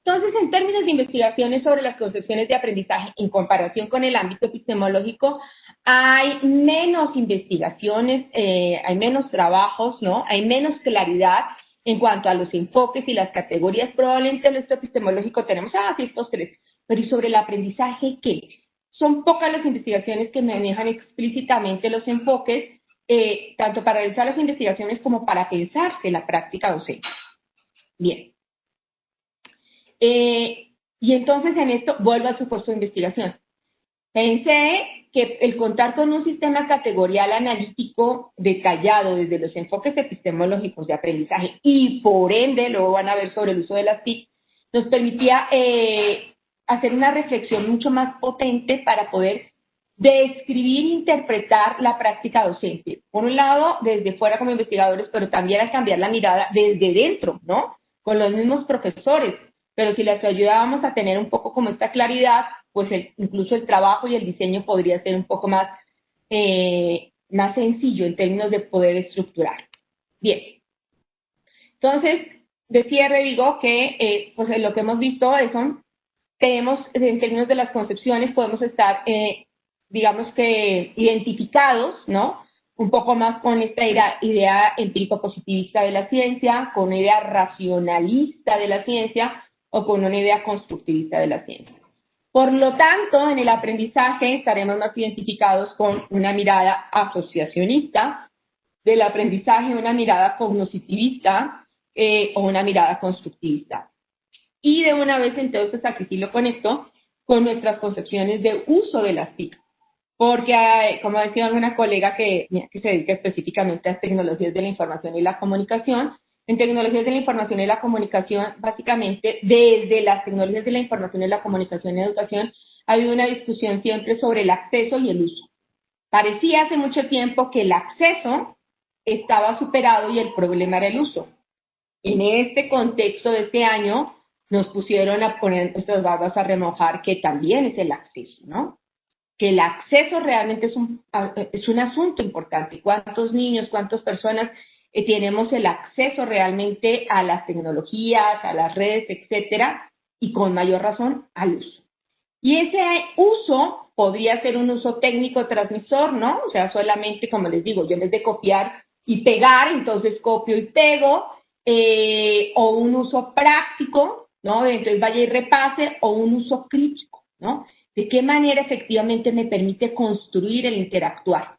B: Entonces, en términos de investigaciones sobre las concepciones de aprendizaje en comparación con el ámbito epistemológico, hay menos investigaciones, hay menos trabajos, ¿no? Hay menos claridad en cuanto a los enfoques y las categorías. Probablemente en nuestro epistemológico tenemos, estos 3, pero ¿y sobre el aprendizaje qué? Son pocas las investigaciones que manejan explícitamente los enfoques, tanto para realizar las investigaciones como para pensarse la práctica docente. Bien. Y entonces en esto vuelvo a su puesto de investigación. Pensé que el contar con un sistema categorial analítico detallado desde los enfoques epistemológicos de aprendizaje, y por ende, luego van a ver sobre el uso de las TIC, nos permitía hacer una reflexión mucho más potente para poder describir e interpretar la práctica docente. Por un lado, desde fuera como investigadores, pero también a cambiar la mirada desde dentro, ¿no? Con los mismos profesores. Pero si les ayudábamos a tener un poco como esta claridad, pues incluso el trabajo y el diseño podría ser un poco más sencillo en términos de poder estructurar. Bien. Entonces, de cierre digo que pues lo que hemos visto tenemos, en términos de las concepciones, podemos estar, digamos que, identificados, ¿no? Un poco más con esta idea empírico-positivista de la ciencia, con una idea racionalista de la ciencia, o con una idea constructivista de la ciencia. Por lo tanto, en el aprendizaje estaremos más identificados con una mirada asociacionista del aprendizaje, una mirada cognitivista o una mirada constructivista. Y de una vez entonces, aquí sí lo conecto con nuestras concepciones de uso de las TIC. porque, como decía alguna colega que se dedica específicamente a tecnologías de la información y la comunicación, en tecnologías de la información y la comunicación, básicamente, desde las tecnologías de la información y la comunicación y educación, ha habido una discusión siempre sobre el acceso y el uso. Parecía hace mucho tiempo que el acceso estaba superado y el problema era el uso. En este contexto de este año, nos pusieron a poner nuestras barbas a remojar que también es el acceso, ¿no? Que el acceso realmente es un asunto importante. ¿Cuántos niños, cuántas personas tenemos el acceso realmente a las tecnologías, a las redes, etcétera? Y con mayor razón al uso. Y ese uso podría ser un uso técnico transmisor, ¿no? O sea, solamente, como les digo, yo en vez de copiar y pegar, entonces copio y pego, o un uso práctico, ¿no? Entonces vaya y repase, o un uso crítico, ¿no? ¿De qué manera efectivamente me permite construir el interactuar?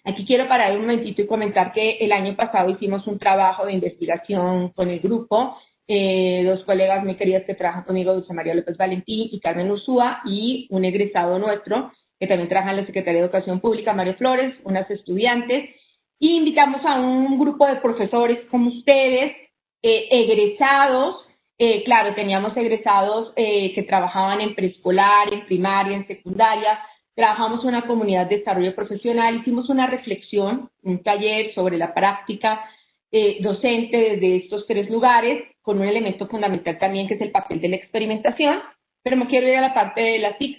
B: Aquí quiero parar un momentito y comentar que el año pasado hicimos un trabajo de investigación con el grupo, dos colegas muy queridas que trabajan conmigo, Dulce María López Valentín y Carmen Ursúa, y un egresado nuestro que también trabaja en la Secretaría de Educación Pública, Mario Flores, unas estudiantes, y invitamos a un grupo de profesores como ustedes, egresados. Claro, teníamos egresados que trabajaban en preescolar, en primaria, en secundaria. Trabajamos en una comunidad de desarrollo profesional, hicimos una reflexión, un taller sobre la práctica docente desde estos tres lugares, con un elemento fundamental también que es el papel de la experimentación, pero me quiero ir a la parte de las TIC.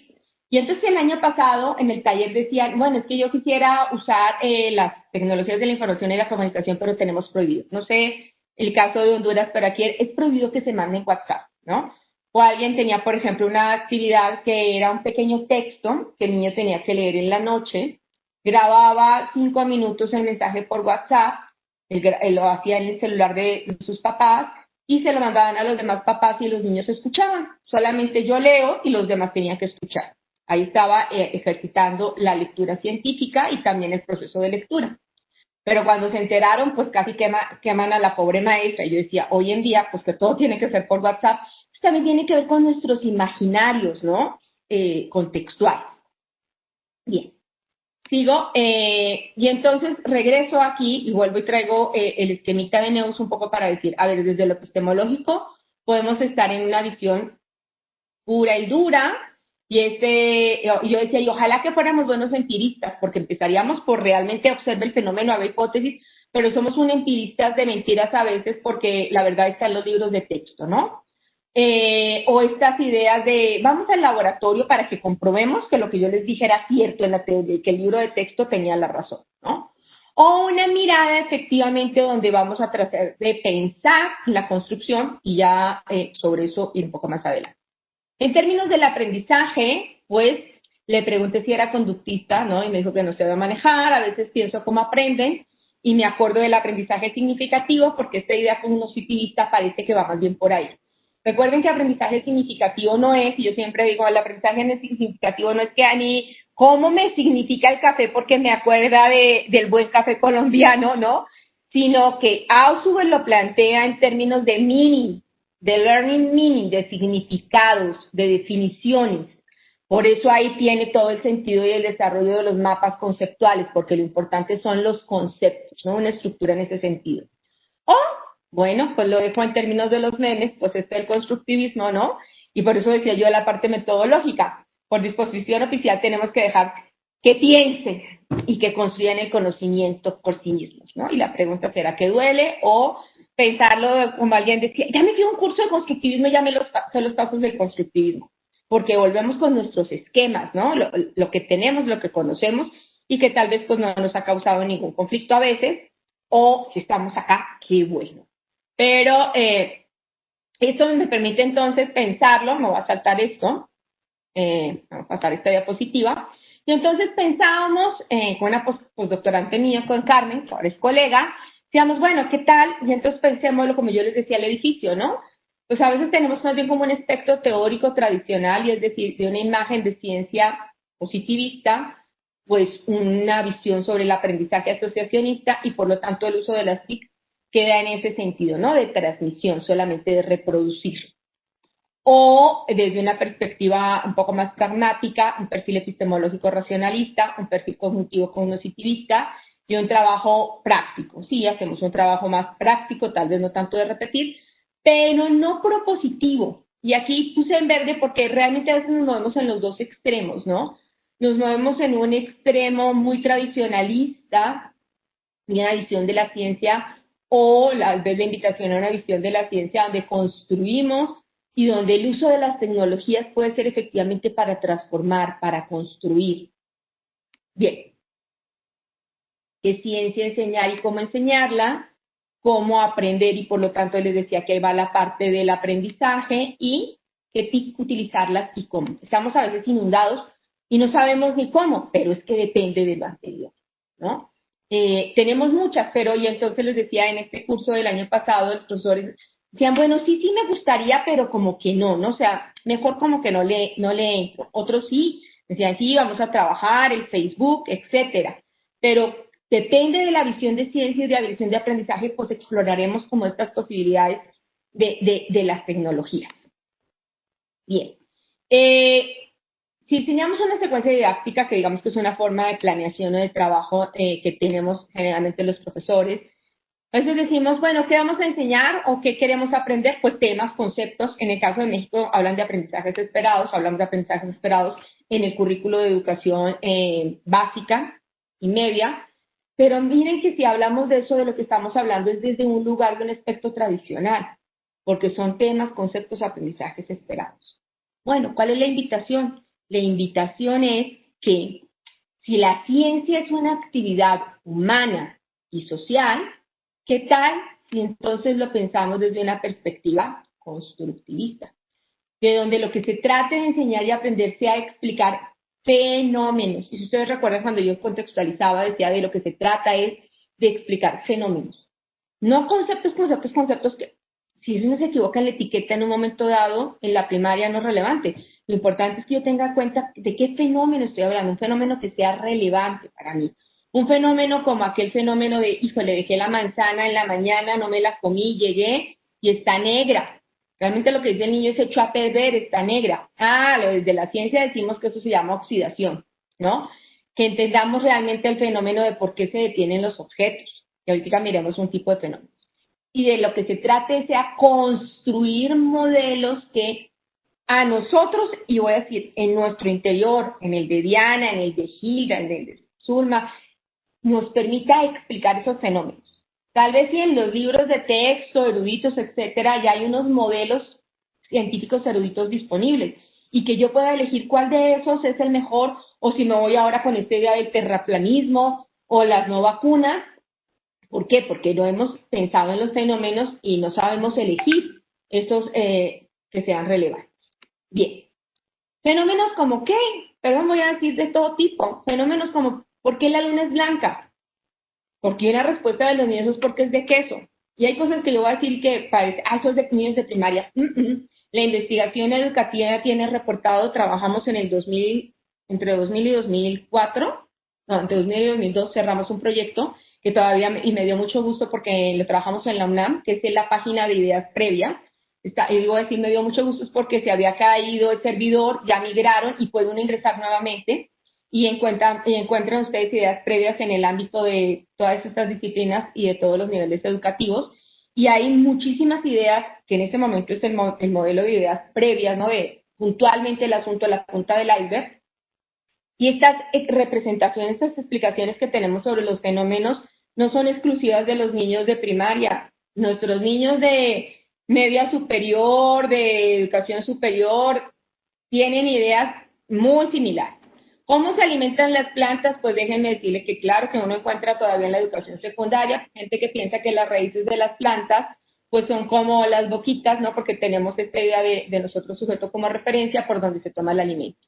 B: Y entonces el año pasado en el taller decían, bueno, es que yo quisiera usar las tecnologías de la información y la comunicación, pero tenemos prohibido. No sé el caso de Honduras, pero aquí es prohibido que se mande en WhatsApp, ¿no? O alguien tenía, por ejemplo, una actividad que era un pequeño texto que el niño tenía que leer en la noche, grababa 5 minutos el mensaje por WhatsApp, él lo hacía en el celular de sus papás y se lo mandaban a los demás papás y los niños escuchaban. Solamente yo leo y los demás tenían que escuchar. Ahí estaba ejercitando la lectura científica y también el proceso de lectura. Pero cuando se enteraron, pues casi queman a la pobre maestra. Y yo decía, hoy en día, pues que todo tiene que ser por WhatsApp. Pues también tiene que ver con nuestros imaginarios, ¿no? Contextuales. Bien. Sigo, y entonces regreso aquí y vuelvo y traigo el esquemita de Neus un poco para decir, a ver, desde lo epistemológico podemos estar en una visión pura y dura, y yo decía, y ojalá que fuéramos buenos empiristas, porque empezaríamos por realmente observar el fenómeno, haber hipótesis, pero somos un empiristas de mentiras a veces porque la verdad está en los libros de texto, ¿no? O estas ideas de vamos al laboratorio para que comprobemos que lo que yo les dije era cierto en la teoría, que el libro de texto tenía la razón, ¿no? O una mirada efectivamente donde vamos a tratar de pensar la construcción y ya sobre eso ir un poco más adelante. En términos del aprendizaje, pues le pregunté si era conductista, ¿no? Y me dijo que no se debe manejar, a veces pienso cómo aprenden y me acuerdo del aprendizaje significativo porque esta idea cognitivista parece que va más bien por ahí. Recuerden que aprendizaje significativo no es, y yo siempre digo, el aprendizaje significativo no es que a mí, ¿cómo me significa el café? Porque me acuerda del buen café colombiano, ¿no? Sino que Ausubel lo plantea en términos de meaning, de learning meaning, de significados, de definiciones. Por eso ahí tiene todo el sentido y el desarrollo de los mapas conceptuales, porque lo importante son los conceptos, ¿no? Una estructura en ese sentido. O bueno, pues lo dejo en términos de los memes, pues este es el constructivismo, ¿no? Y por eso decía yo la parte metodológica. Por disposición oficial tenemos que dejar que piensen y que construyan el conocimiento por sí mismos, ¿no? Y la pregunta será, ¿qué duele? O pensarlo como alguien decía, ya me fui a un curso de constructivismo y ya me sé los pasos del constructivismo. Porque volvemos con nuestros esquemas, ¿no? Lo que tenemos, lo que conocemos y que tal vez pues no nos ha causado ningún conflicto a veces, o si estamos acá, qué bueno. Pero esto me permite entonces pensarlo, me voy a saltar esto, vamos a pasar esta diapositiva, y entonces pensábamos con una postdoctorante mía, con Carmen, que ahora es colega, decíamos, bueno, ¿qué tal? Y entonces pensémoslo como yo les decía, el edificio, ¿no? Pues a veces tenemos más bien como un espectro teórico tradicional, y es decir, de una imagen de ciencia positivista, pues una visión sobre el aprendizaje asociacionista y por lo tanto el uso de las TIC queda en ese sentido, ¿no? De transmisión, solamente de reproducir. o desde una perspectiva un poco más pragmática, un perfil epistemológico racionalista, un perfil cognitivo cognitivista y un trabajo práctico. Sí, hacemos un trabajo más práctico, tal vez no tanto de repetir, pero no propositivo. Y aquí puse en verde porque realmente a veces nos movemos en los dos extremos, ¿no? Nos movemos en un extremo muy tradicionalista, una visión de la ciencia, o tal vez la invitación a una visión de la ciencia donde construimos y donde el uso de las tecnologías puede ser efectivamente para transformar, para construir. Bien. ¿Qué ciencia enseñar y cómo enseñarla? Cómo aprender, y por lo tanto les decía que ahí va la parte del aprendizaje y qué TIC utilizarlas y cómo. Estamos a veces inundados y no sabemos ni cómo, pero es que depende de lo anterior, ¿no? Tenemos muchas, pero y entonces les decía en este curso del año pasado, los profesores decían, bueno, sí me gustaría, pero como que no, ¿no? O sea, mejor como que no le entro. Otros sí, decían, sí, vamos a trabajar, el Facebook, etcétera. Pero depende de la visión de ciencia y de la visión de aprendizaje, pues exploraremos como estas posibilidades de las tecnologías. Bien. Si enseñamos una secuencia didáctica, que digamos que es una forma de planeación o de trabajo que tenemos generalmente los profesores, a veces decimos, bueno, ¿qué vamos a enseñar o qué queremos aprender? Pues temas, conceptos. En el caso de México hablan de aprendizajes esperados, hablamos de aprendizajes esperados en el currículo de educación básica y media. Pero miren que si hablamos de eso, de lo que estamos hablando es desde un lugar de un aspecto tradicional, porque son temas, conceptos, aprendizajes esperados. Bueno, ¿cuál es la invitación? La invitación es que si la ciencia es una actividad humana y social, ¿qué tal si entonces lo pensamos desde una perspectiva constructivista? De donde lo que se trate de enseñar y aprender sea explicar fenómenos. Y si ustedes recuerdan cuando yo contextualizaba, decía de lo que se trata es de explicar fenómenos. No conceptos que si uno se equivoca en la etiqueta en un momento dado, en la primaria no es relevante. Lo importante es que yo tenga cuenta de qué fenómeno estoy hablando, un fenómeno que sea relevante para mí. Un fenómeno como aquel fenómeno de, híjole, dejé la manzana en la mañana, no me la comí, llegué y está negra. Realmente lo que dice el niño es echó a perder, está negra. Desde la ciencia decimos que eso se llama oxidación, ¿no? Que entendamos realmente el fenómeno de por qué se detienen los objetos. Y ahorita miremos un tipo de fenómeno. Y de lo que se trate sea construir modelos que a nosotros, y voy a decir, en nuestro interior, en el de Diana, en el de Hilda, en el de Zulma, nos permita explicar esos fenómenos. Tal vez si en los libros de texto, eruditos, etcétera, ya hay unos modelos científicos eruditos disponibles y que yo pueda elegir cuál de esos es el mejor, o si me voy ahora con esta idea del terraplanismo o las no vacunas. ¿Por qué? Porque no hemos pensado en los fenómenos y no sabemos elegir estos que sean relevantes. Bien. Fenómenos como ¿qué? Perdón, voy a decir de todo tipo. Fenómenos como ¿por qué la luna es blanca? Porque una respuesta de los niños es porque es de queso. Y hay cosas que yo voy a decir que parece, eso es de niños de primaria. La investigación educativa tiene reportado, trabajamos en el 2000, entre 2000 y 2004, no, entre 2000 y 2002 cerramos un proyecto que todavía, y me dio mucho gusto porque lo trabajamos en la UNAM, que es la página de ideas previas. Y digo decir, me dio mucho gusto es porque se había caído el servidor, ya migraron y puede uno ingresar nuevamente y encuentran ustedes ideas previas en el ámbito de todas estas disciplinas y de todos los niveles educativos. Y hay muchísimas ideas, que en este momento es el modelo de ideas previas, ¿no? De puntualmente el asunto, la punta del iceberg. Y estas representaciones, estas explicaciones que tenemos sobre los fenómenos no son exclusivas de los niños de primaria. Nuestros niños de media superior, de educación superior, tienen ideas muy similares. ¿Cómo se alimentan las plantas? Pues déjenme decirles que claro que uno encuentra todavía en la educación secundaria gente que piensa que las raíces de las plantas pues son como las boquitas, ¿no? Porque tenemos esta idea de nosotros sujeto como referencia por donde se toma el alimento.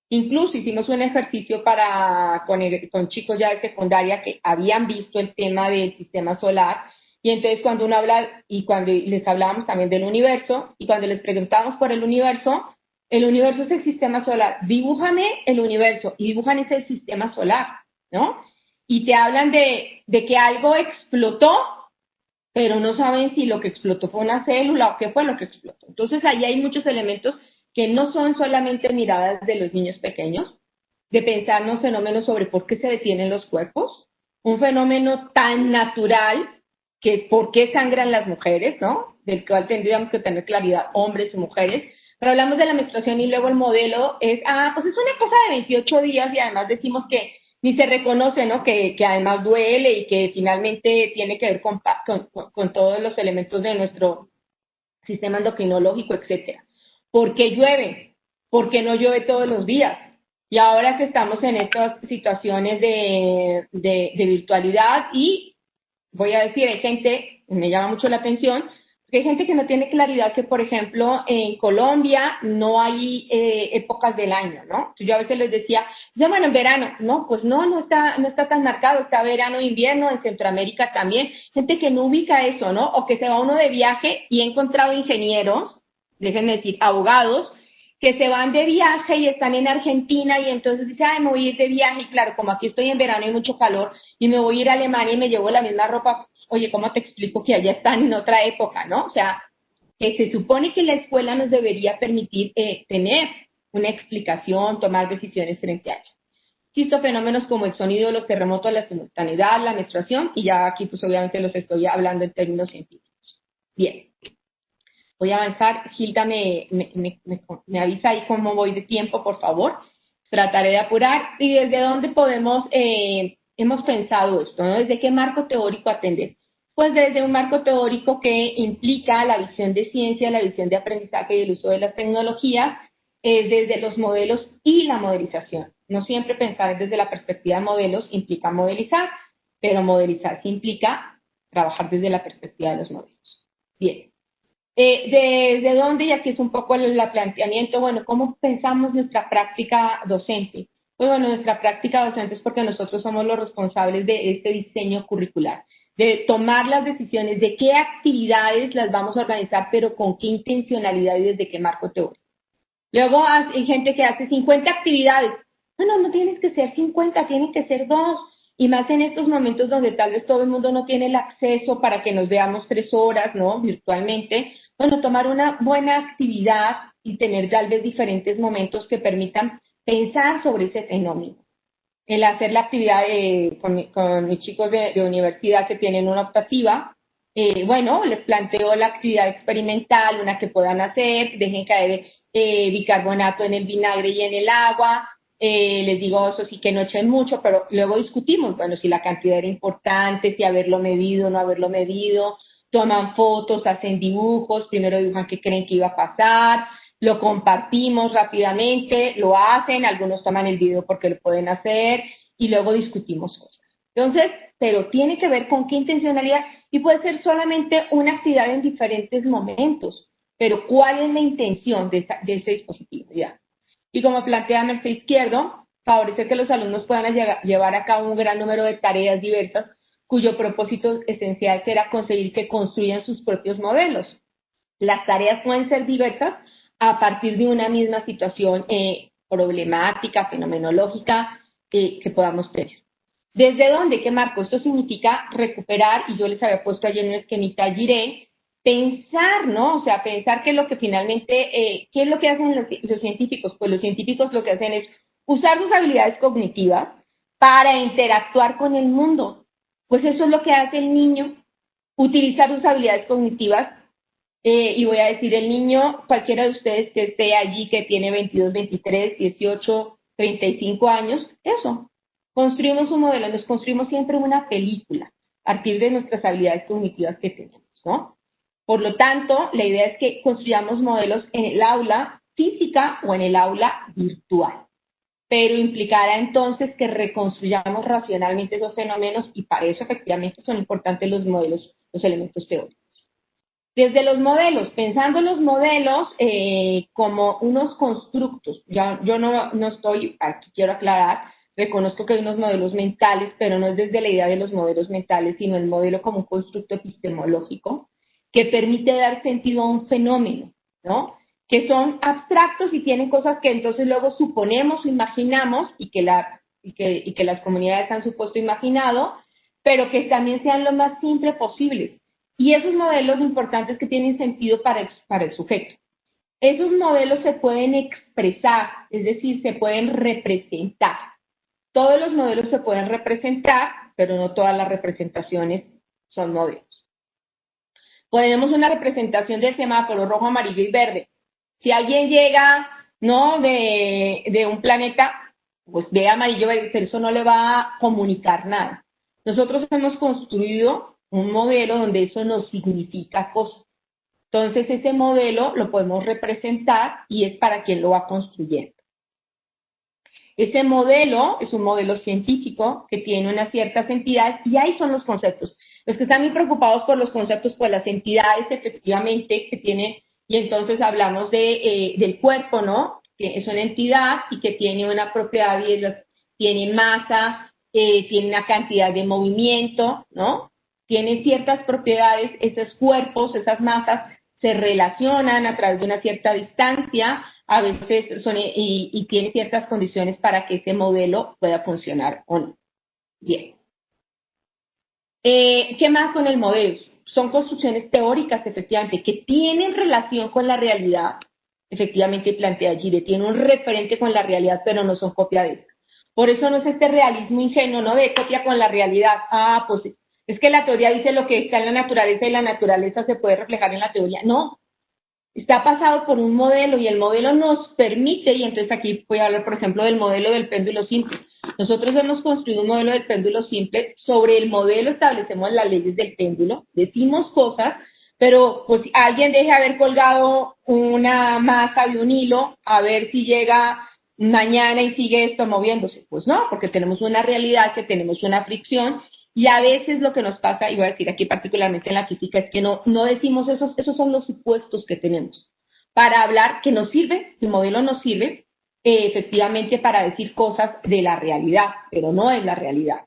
B: Incluso hicimos un ejercicio con chicos ya de secundaria que habían visto el tema del sistema solar. Y entonces cuando uno habla, y cuando les hablábamos también del universo, y cuando les preguntamos por el universo es el sistema solar. Dibújame el universo, y dibujan ese sistema solar, ¿no? Y te hablan de que algo explotó, pero no saben si lo que explotó fue una célula o qué fue lo que explotó. Entonces, ahí hay muchos elementos que no son solamente miradas de los niños pequeños, de pensar en un fenómeno sobre por qué se detienen los cuerpos, un fenómeno tan natural que por qué sangran las mujeres, ¿no? Del cual tendríamos que tener claridad, hombres y mujeres. Pero hablamos de la menstruación y luego el modelo es, pues es una cosa de 28 días y además decimos que ni se reconoce, ¿no? Que además duele y que finalmente tiene que ver con todos los elementos de nuestro sistema endocrinológico, etcétera. ¿Por qué llueve? ¿Por qué no llueve todos los días? Y ahora que estamos en estas situaciones de virtualidad y voy a decir, hay gente, me llama mucho la atención, que hay gente que no tiene claridad que, por ejemplo, en Colombia no hay épocas del año, ¿no? Entonces yo a veces les decía, bueno, en verano, no, pues no está tan marcado, está verano, invierno, en Centroamérica también, gente que no ubica eso, ¿no? O que se va uno de viaje y he encontrado ingenieros, déjenme decir, abogados, que se van de viaje y están en Argentina y entonces dicen, me voy a ir de viaje y claro, como aquí estoy en verano y mucho calor y me voy a ir a Alemania y me llevo la misma ropa, oye, ¿cómo te explico que allá están en otra época, no? O sea, se supone que la escuela nos debería permitir tener una explicación, tomar decisiones frente a ello. Existen fenómenos como el sonido, los terremotos, la simultaneidad, la menstruación y ya aquí pues obviamente los estoy hablando en términos científicos. Bien. Voy a avanzar. Gilda me avisa ahí cómo voy de tiempo, por favor. Trataré de apurar. ¿Y desde dónde hemos pensado esto, ¿no? ¿Desde qué marco teórico atender? Pues desde un marco teórico que implica la visión de ciencia, la visión de aprendizaje y el uso de las tecnologías, desde los modelos y la modelización. No siempre pensar desde la perspectiva de modelos implica modelizar, pero modelizar sí implica trabajar desde la perspectiva de los modelos. Bien. ¿Desde dónde? Y aquí es un poco el planteamiento, bueno, ¿cómo pensamos nuestra práctica docente? Pues bueno, nuestra práctica docente es porque nosotros somos los responsables de este diseño curricular, de tomar las decisiones de qué actividades las vamos a organizar, pero con qué intencionalidad y desde qué marco teórico. Luego hay gente que hace 50 actividades. Bueno, no tienes que ser 50, tienen que ser 2. Y más en estos momentos donde tal vez todo el mundo no tiene el acceso para que nos veamos 3 horas, ¿no? Virtualmente. Bueno, tomar una buena actividad y tener tal vez diferentes momentos que permitan pensar sobre ese fenómeno. El hacer la actividad con mis chicos de universidad que tienen una optativa, bueno, les planteo la actividad experimental, una que puedan hacer, dejen caer bicarbonato en el vinagre y en el agua, les digo, eso sí que no echen mucho, pero luego discutimos, bueno, si la cantidad era importante, si haberlo medido o no haberlo medido, toman fotos, hacen dibujos, primero dibujan qué creen que iba a pasar, lo compartimos rápidamente, lo hacen, algunos toman el video porque lo pueden hacer y luego discutimos cosas. Entonces, pero tiene que ver con qué intencionalidad y puede ser solamente una actividad en diferentes momentos, pero ¿cuál es la intención de ese dispositivo? Ya. Y como plantea Merced Izquierdo, favorecer que los alumnos puedan llevar a cabo un gran número de tareas diversas cuyo propósito esencial será conseguir que construyan sus propios modelos. Las tareas pueden ser diversas a partir de una misma situación problemática, fenomenológica que podamos tener. ¿Desde dónde? ¿Qué marco? Esto significa recuperar, y yo les había puesto ayer en el esquemita Giré, pensar, ¿no? O sea, pensar qué es lo que finalmente, qué es lo que hacen los científicos. Pues los científicos lo que hacen es usar sus habilidades cognitivas para interactuar con el mundo. Pues eso es lo que hace el niño, utilizar sus habilidades cognitivas. Y voy a decir, el niño, cualquiera de ustedes que esté allí, que tiene 22, 23, 18, 35 años, eso. Construimos un modelo, nos construimos siempre una película a partir de nuestras habilidades cognitivas que tenemos, ¿no? Por lo tanto, la idea es que construyamos modelos en el aula física o en el aula virtual. Pero implicará entonces que reconstruyamos racionalmente esos fenómenos y para eso efectivamente son importantes los modelos, los elementos teóricos. Desde los modelos, pensando los modelos como unos constructos. Yo no estoy, aquí quiero aclarar, reconozco que hay unos modelos mentales, pero no es desde la idea de los modelos mentales, sino el modelo como un constructo epistemológico que permite dar sentido a un fenómeno, ¿no? Que son abstractos y tienen cosas que entonces luego suponemos o imaginamos y que las comunidades han supuesto imaginado, pero que también sean lo más simple posible. Y esos modelos, lo importante es que tienen sentido para el sujeto. Esos modelos se pueden expresar, es decir, se pueden representar. Todos los modelos se pueden representar, pero no todas las representaciones son modelos. Ponemos una representación del semáforo rojo, amarillo y verde. Si alguien llega, ¿no?, de un planeta, pues ve amarillo, pero eso no le va a comunicar nada. Nosotros hemos construido un modelo donde eso nos significa cosas. Entonces, ese modelo lo podemos representar y es para quien lo va construyendo. Ese modelo es un modelo científico que tiene unas ciertas entidades y ahí son los conceptos. Los que están muy preocupados por los conceptos, pues las entidades efectivamente que tienen, y entonces hablamos del cuerpo, ¿no? Que es una entidad y que tiene una propiedad, tiene masa, tiene una cantidad de movimiento, ¿no? Tiene ciertas propiedades, esos cuerpos, esas masas se relacionan a través de una cierta distancia, a veces son, y tiene ciertas condiciones para que ese modelo pueda funcionar o no. Bien. ¿Qué más con el modelo? Son construcciones teóricas, efectivamente, que tienen relación con la realidad, efectivamente plantea Gide, tienen un referente con la realidad, pero no son copia de esta. Por eso no es este realismo ingenuo, ¿no?, de copia con la realidad. Ah, pues es que la teoría dice lo que está en la naturaleza y la naturaleza se puede reflejar en la teoría. No, está pasado por un modelo y el modelo nos permite, y entonces aquí voy a hablar, por ejemplo, del modelo del péndulo simple. Nosotros hemos construido un modelo del péndulo simple. Sobre el modelo establecemos las leyes del péndulo, decimos cosas, pero pues alguien deje haber colgado una masa de un hilo a ver si llega mañana y sigue esto moviéndose. Pues no, porque tenemos una realidad, que tenemos una fricción. Y a veces lo que nos pasa, y voy a decir aquí particularmente en la física, es que no decimos esos son los supuestos que tenemos para hablar que nos sirve, el modelo nos sirve efectivamente para decir cosas de la realidad, pero no es la realidad.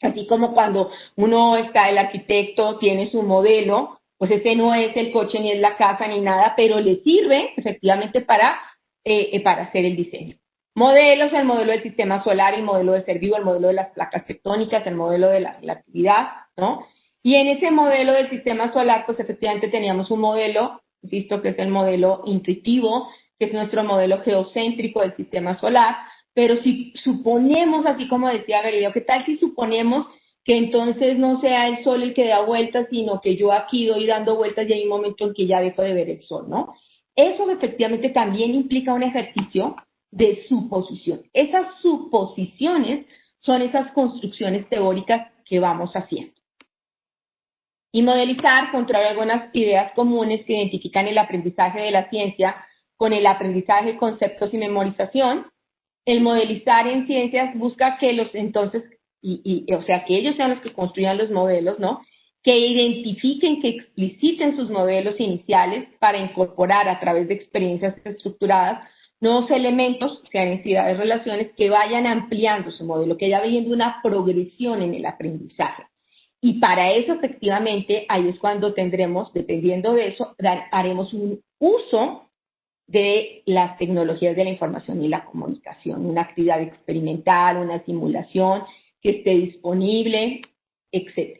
B: Así como cuando el arquitecto tiene su modelo, pues ese no es el coche, ni es la casa, ni nada, pero le sirve efectivamente para hacer el diseño. Modelos, el modelo del sistema solar, el modelo del ser vivo, el modelo de las placas tectónicas, el modelo de la actividad, ¿no? Y en ese modelo del sistema solar, pues efectivamente teníamos un modelo, insisto, que es el modelo intuitivo, que es nuestro modelo geocéntrico del sistema solar, pero si suponemos, así como decía Galileo, ¿qué tal si suponemos que entonces no sea el sol el que da vueltas, sino que yo aquí doy dando vueltas y hay un momento en que ya dejo de ver el sol, ¿no? Eso efectivamente también implica un ejercicio de suposición. Esas suposiciones son esas construcciones teóricas que vamos haciendo. Y modelizar, contrario a algunas ideas comunes que identifican el aprendizaje de la ciencia con el aprendizaje de conceptos y memorización, el modelizar en ciencias busca que o sea, que ellos sean los que construyan los modelos, ¿no? Que identifiquen, que expliciten sus modelos iniciales para incorporar a través de experiencias estructuradas nuevos elementos, sean entidades, relaciones, que vayan ampliando su modelo, que vaya viendo una progresión en el aprendizaje. Y para eso, efectivamente, ahí es cuando tendremos, dependiendo de eso, haremos un uso de las tecnologías de la información y la comunicación, una actividad experimental, una simulación que esté disponible, etc.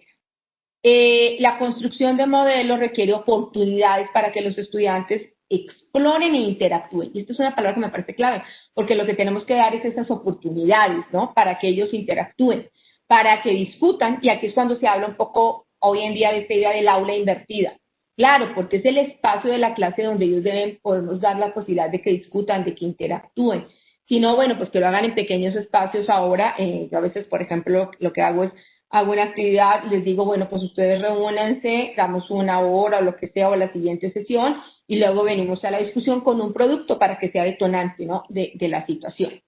B: La construcción de modelos requiere oportunidades para que los estudiantes exploren e interactúen. Y esto es una palabra que me parece clave, porque lo que tenemos que dar es esas oportunidades, ¿no?, para que ellos interactúen, para que discutan, y aquí es cuando se habla un poco hoy en día de esta idea del aula invertida. Claro, porque es el espacio de la clase donde ellos podemos dar la posibilidad de que discutan, de que interactúen. Si no, bueno, pues que lo hagan en pequeños espacios ahora. Yo a veces, por ejemplo, lo que hago es, hago una actividad, les digo, bueno, pues ustedes reúnanse, damos una hora o lo que sea, o la siguiente sesión, y luego venimos a la discusión con un producto para que sea detonante, ¿no?, de la situación.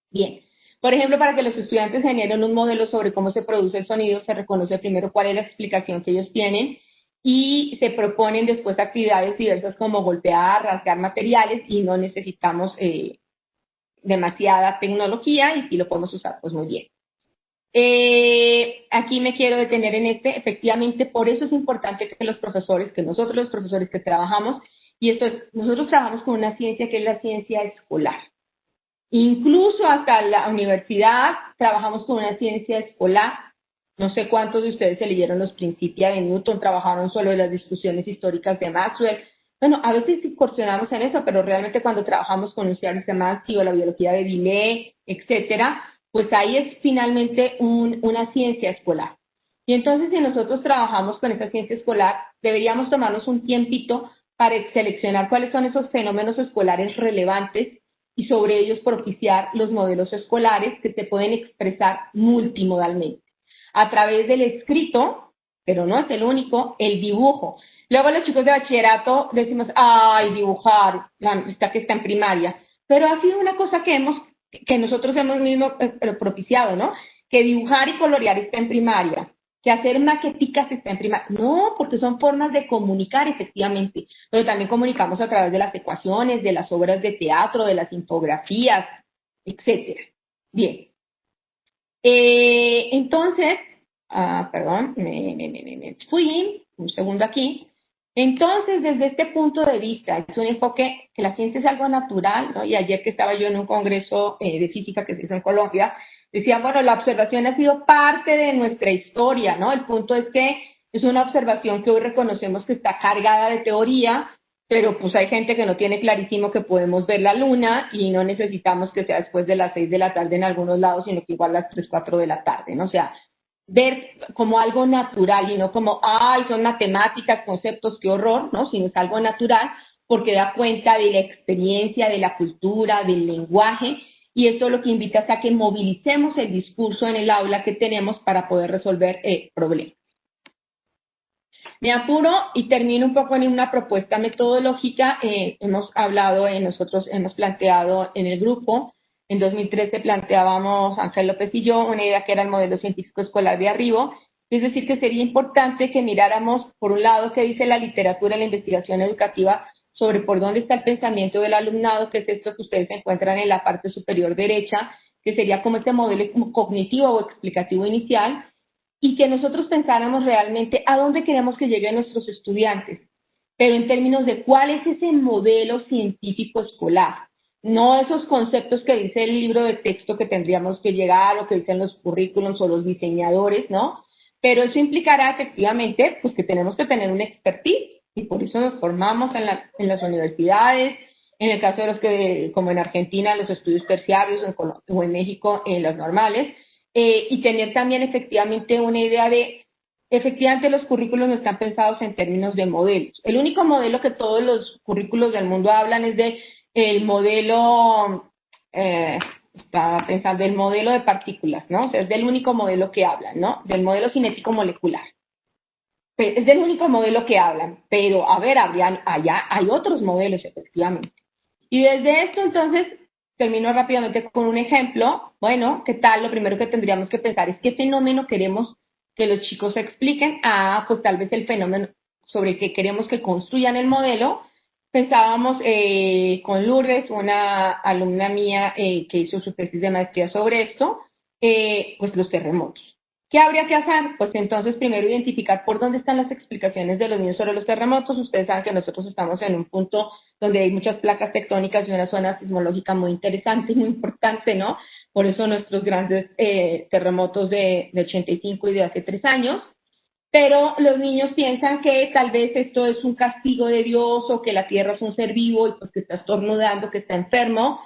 B: Bien. Por ejemplo, para que los estudiantes generen un modelo sobre cómo se produce el sonido, se reconoce primero cuál es la explicación que ellos tienen y se proponen después actividades diversas como golpear, rasgar materiales, y no necesitamos demasiada tecnología, y si lo podemos usar, pues muy bien. Aquí me quiero detener en efectivamente, por eso es importante que nosotros los profesores que trabajamos, y nosotros trabajamos con una ciencia que es la ciencia escolar. Incluso hasta la universidad trabajamos con una ciencia escolar, No sé cuántos de ustedes se leyeron los Principia de Newton, trabajaron solo en las discusiones históricas de Maxwell. Bueno, a veces incursionamos en eso, pero realmente cuando trabajamos con un semántico o la biología de Villé, etcétera, pues ahí es finalmente una ciencia escolar. Y entonces, si nosotros trabajamos con esa ciencia escolar, deberíamos tomarnos un tiempito para seleccionar cuáles son esos fenómenos escolares relevantes y sobre ellos propiciar los modelos escolares que se pueden expresar multimodalmente. A través del escrito, pero no es el único, el dibujo. Luego los chicos de bachillerato decimos, ay, dibujar, está que está en primaria. Pero ha sido una cosa que nosotros hemos mismo propiciado, ¿no? Que dibujar y colorear está en primaria, que hacer maqueticas está en primaria. No, porque son formas de comunicar efectivamente, pero también comunicamos a través de las ecuaciones, de las obras de teatro, de las infografías, etcétera. Bien. Entonces, perdón, me fui, un segundo aquí. Entonces, desde este punto de vista, es un enfoque que la ciencia es algo natural, ¿no? Y ayer que estaba yo en un congreso de física que se hizo en Colombia, decía, bueno, la observación ha sido parte de nuestra historia, ¿no? El punto es que es una observación que hoy reconocemos que está cargada de teoría, pero pues hay gente que no tiene clarísimo que podemos ver la luna y no necesitamos que sea después de las 6 de la tarde en algunos lados, sino que igual a las 3, 4 de la tarde, ¿no? O sea, ver como algo natural y no como, ay, son matemáticas, conceptos, qué horror, ¿no? Sino es algo natural porque da cuenta de la experiencia, de la cultura, del lenguaje, y esto lo que invita es a que movilicemos el discurso en el aula que tenemos para poder resolver problemas. Me apuro y termino un poco en una propuesta metodológica. Hemos hablado, nosotros hemos planteado en el grupo, en 2013 planteábamos, Ángel López y yo, una idea que era el modelo científico escolar de Arribo, es decir, que sería importante que miráramos, por un lado, qué dice la literatura, la investigación educativa sobre por dónde está el pensamiento del alumnado, que es esto que ustedes encuentran en la parte superior derecha, que sería como este modelo cognitivo o explicativo inicial, y que nosotros pensáramos realmente a dónde queremos que lleguen nuestros estudiantes, pero en términos de cuál es ese modelo científico escolar, no esos conceptos que dice el libro de texto que tendríamos que llegar o que dicen los currículums o los diseñadores, ¿no? Pero eso implicará efectivamente pues que tenemos que tener un expertise y por eso nos formamos en las universidades, en el caso de los que, como en Argentina, los estudios terciarios o en México, en los normales, y tener también efectivamente una idea de, efectivamente los currículos no están pensados en términos de modelos. El único modelo que todos los currículos del mundo hablan es de el modelo, estaba pensando, el modelo de partículas, ¿no? O sea, es del único modelo que hablan, ¿no? Del modelo cinético molecular. Es del único modelo que hablan, pero a ver, allá hay otros modelos efectivamente. Y desde esto entonces termino rápidamente con un ejemplo. Bueno, ¿qué tal? Lo primero que tendríamos que pensar es qué fenómeno queremos que los chicos expliquen. Pues tal vez el fenómeno sobre el que queremos que construyan el modelo. Pensábamos con Lourdes, una alumna mía que hizo su tesis de maestría sobre esto, pues los terremotos. ¿Qué habría que hacer? Pues entonces primero identificar por dónde están las explicaciones de los niños sobre los terremotos. Ustedes saben que nosotros estamos en un punto donde hay muchas placas tectónicas y una zona sismológica muy interesante y muy importante, ¿no? Por eso nuestros grandes terremotos de 85 y de hace 3 años. Pero los niños piensan que tal vez esto es un castigo de Dios o que la tierra es un ser vivo y pues que está estornudando, que está enfermo.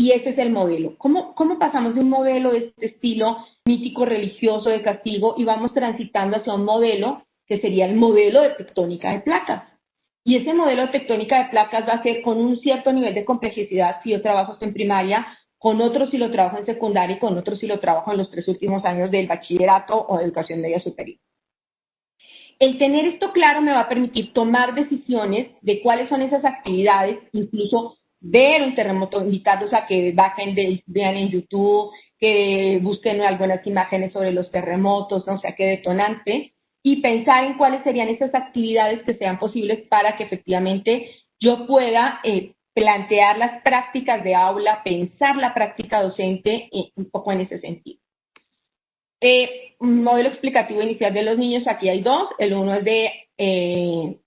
B: Y ese es el modelo. ¿Cómo pasamos de un modelo de este estilo mítico religioso de castigo y vamos transitando hacia un modelo que sería el modelo de tectónica de placas? Y ese modelo de tectónica de placas va a ser con un cierto nivel de complejidad si yo trabajo en primaria, con otros si lo trabajo en secundaria y con otros si lo trabajo en los 3 últimos años del bachillerato o de educación media superior. El tener esto claro me va a permitir tomar decisiones de cuáles son esas actividades, incluso ver un terremoto, invitarlos a que bajen, vean en YouTube, que busquen algunas imágenes sobre los terremotos, ¿no? O sea, qué detonante, y pensar en cuáles serían esas actividades que sean posibles para que efectivamente yo pueda plantear las prácticas de aula, pensar la práctica docente un poco en ese sentido. Un modelo explicativo inicial de los niños, aquí hay dos, el uno es de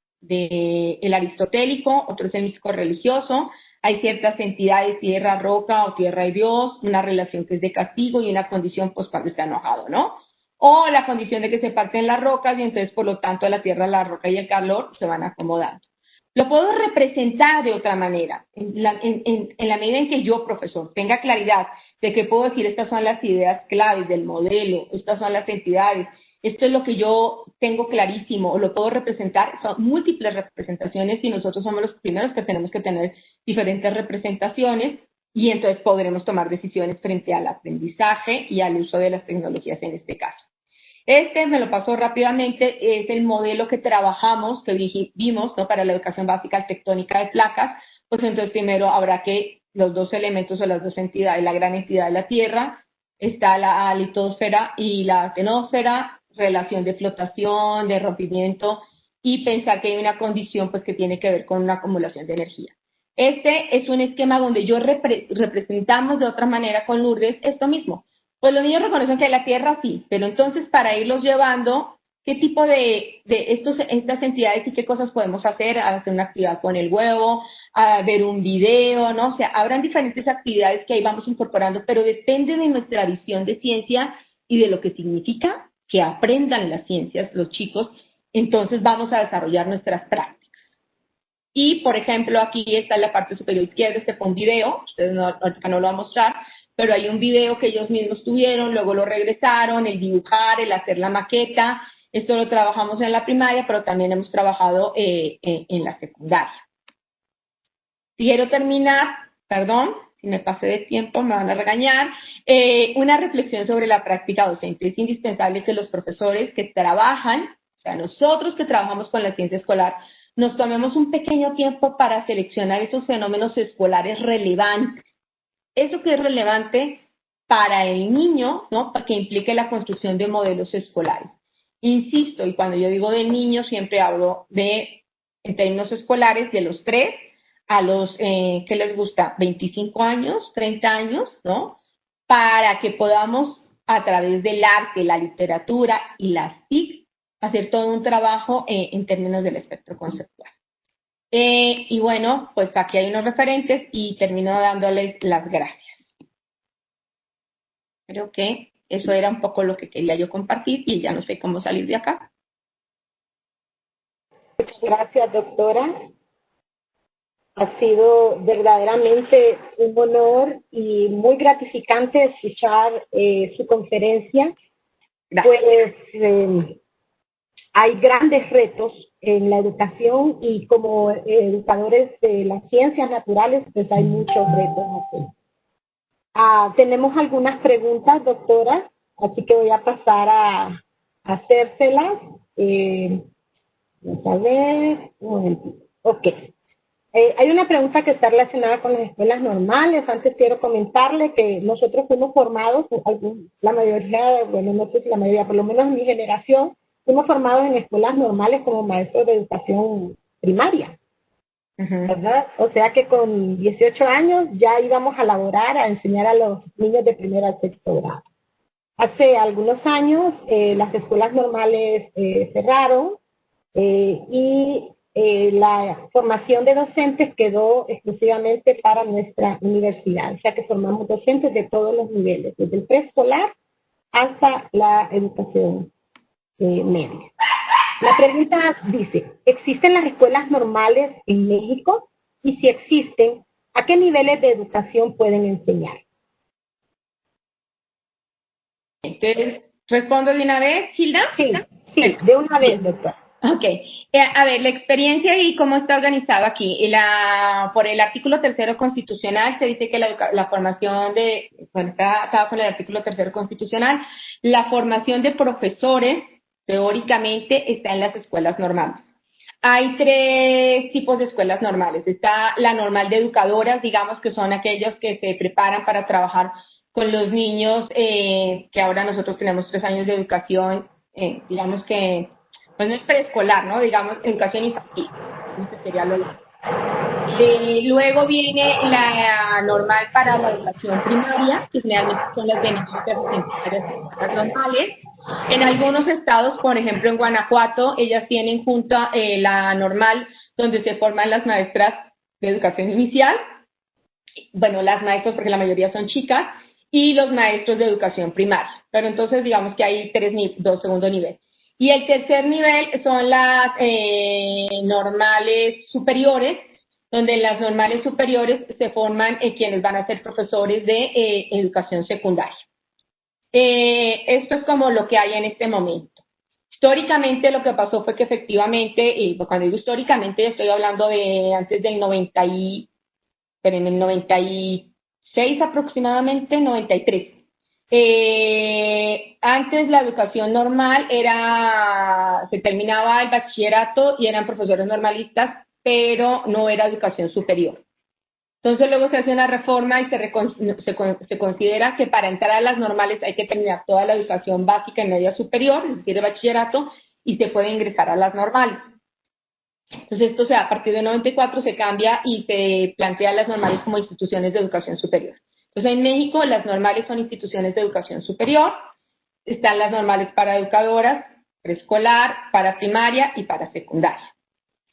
B: el aristotélico, otro es el místico religioso. hay ciertas entidades, tierra, roca o tierra y Dios, una relación que es de castigo y una condición pues cuando está enojado, ¿no? O la condición de que se parten las rocas y entonces por lo tanto la tierra, la roca y el calor se van acomodando. Lo puedo representar de otra manera, en la medida en que yo, profesor, tenga claridad de que puedo decir estas son las ideas claves del modelo, estas son las entidades, esto es lo que yo tengo clarísimo, o lo puedo representar, son múltiples representaciones y nosotros somos los primeros que tenemos que tener diferentes representaciones y entonces podremos tomar decisiones frente al aprendizaje y al uso de las tecnologías en este caso. Me lo paso rápidamente, es el modelo que trabajamos, que vimos, ¿no? Para la educación básica tectónica de placas. Pues entonces primero habrá que los dos elementos o las dos entidades, la gran entidad de la Tierra, está la litosfera y la astenosfera, relación de flotación, de rompimiento, y pensar que hay una condición pues que tiene que ver con una acumulación de energía. Este es un esquema donde yo representamos de otra manera con Lourdes esto mismo. Pues los niños reconocen que la Tierra sí, pero entonces para irlos llevando, ¿qué tipo de estas entidades y qué cosas podemos hacer? Hacer una actividad con el huevo, a ver un video, ¿no? O sea, habrán diferentes actividades que ahí vamos incorporando, pero depende de nuestra visión de ciencia y de lo que significa que aprendan las ciencias los chicos, entonces vamos a desarrollar nuestras prácticas. Y, por ejemplo, aquí está en la parte superior izquierda, este fue un video, ustedes ahorita no lo van a mostrar, pero hay un video que ellos mismos tuvieron, luego lo regresaron, el dibujar, el hacer la maqueta, esto lo trabajamos en la primaria, pero también hemos trabajado en la secundaria. Quiero terminar, perdón, si me pasé de tiempo me van a regañar, una reflexión sobre la práctica docente. Es indispensable que los profesores que trabajan, o sea, nosotros que trabajamos con la ciencia escolar, nos tomemos un pequeño tiempo para seleccionar esos fenómenos escolares relevantes. Eso que es relevante para el niño, ¿no? Que implique la construcción de modelos escolares. Insisto, y cuando yo digo de niño, siempre hablo de, en términos escolares, de los 3 a los, ¿qué les gusta? 25 años, 30 años, ¿no? Para que podamos, a través del arte, la literatura y las TIC, hacer todo un trabajo en términos del espectro conceptual. Y bueno, pues aquí hay unos referentes y termino dándoles las gracias. Creo que eso era un poco lo que quería yo compartir y ya no sé cómo salir de acá.
A: Muchas gracias, doctora. Ha sido verdaderamente un honor y muy gratificante escuchar su conferencia. Gracias. Pues hay grandes retos en la educación y como educadores de las ciencias naturales, pues hay muchos retos aquí. Tenemos algunas preguntas, doctora, así que voy a pasar a hacérselas. Vamos a ver, un momentito. Ok. Hay una pregunta que está relacionada con las escuelas normales. Antes quiero comentarle que nosotros fuimos formados, la mayoría, bueno, no sé si la mayoría, por lo menos en mi generación, fuimos formados en escuelas normales como maestros de educación primaria, ¿verdad? O sea que con 18 años ya íbamos a laborar, a enseñar a los niños de primero al sexto grado. Hace algunos años las escuelas normales cerraron y la formación de docentes quedó exclusivamente para nuestra universidad. O sea que formamos docentes de todos los niveles, desde el preescolar hasta la educación media. La pregunta dice, ¿existen las escuelas normales en México? Y si existen, ¿a qué niveles de educación pueden enseñar?
B: Entonces, ¿respondo de una vez, Hilda?
A: Sí, de una vez, doctora.
B: Ok. A ver, la experiencia y cómo está organizado aquí. Por el artículo 3º constitucional se dice que la formación de, bueno, está con el artículo 3º constitucional, la formación de profesores, teóricamente, está en las escuelas normales. Hay 3 tipos de escuelas normales. Está la normal de educadoras, digamos que son aquellos que se preparan para trabajar con los niños, que ahora nosotros tenemos 3 años de educación, digamos que, pues no es preescolar, ¿no? Digamos, educación infantil. Eso sería lo luego viene la normal para la educación primaria, que generalmente son las beneficiarias normales. En algunos estados, por ejemplo en Guanajuato, ellas tienen junto la normal donde se forman las maestras de educación inicial bueno, las maestras, porque la mayoría son chicas, y los maestros de educación primaria. Pero entonces digamos que hay dos segundo nivel. Y el tercer nivel son las normales superiores, donde en las normales superiores se forman quienes van a ser profesores de educación secundaria. Esto es como lo que hay en este momento. Históricamente lo que pasó fue que efectivamente, cuando digo históricamente estoy hablando de antes del 90 pero en el 96 aproximadamente, 93. Antes la educación normal se terminaba el bachillerato y eran profesores normalistas, pero no era educación superior. Entonces luego se hace una reforma y se considera que para entrar a las normales hay que terminar toda la educación básica y media superior, es decir, el bachillerato, y se puede ingresar a las normales. Entonces esto a partir de 94 se cambia y se plantea las normales como instituciones de educación superior. Entonces en México las normales son instituciones de educación superior, están las normales para educadoras, preescolar, para primaria y para secundaria.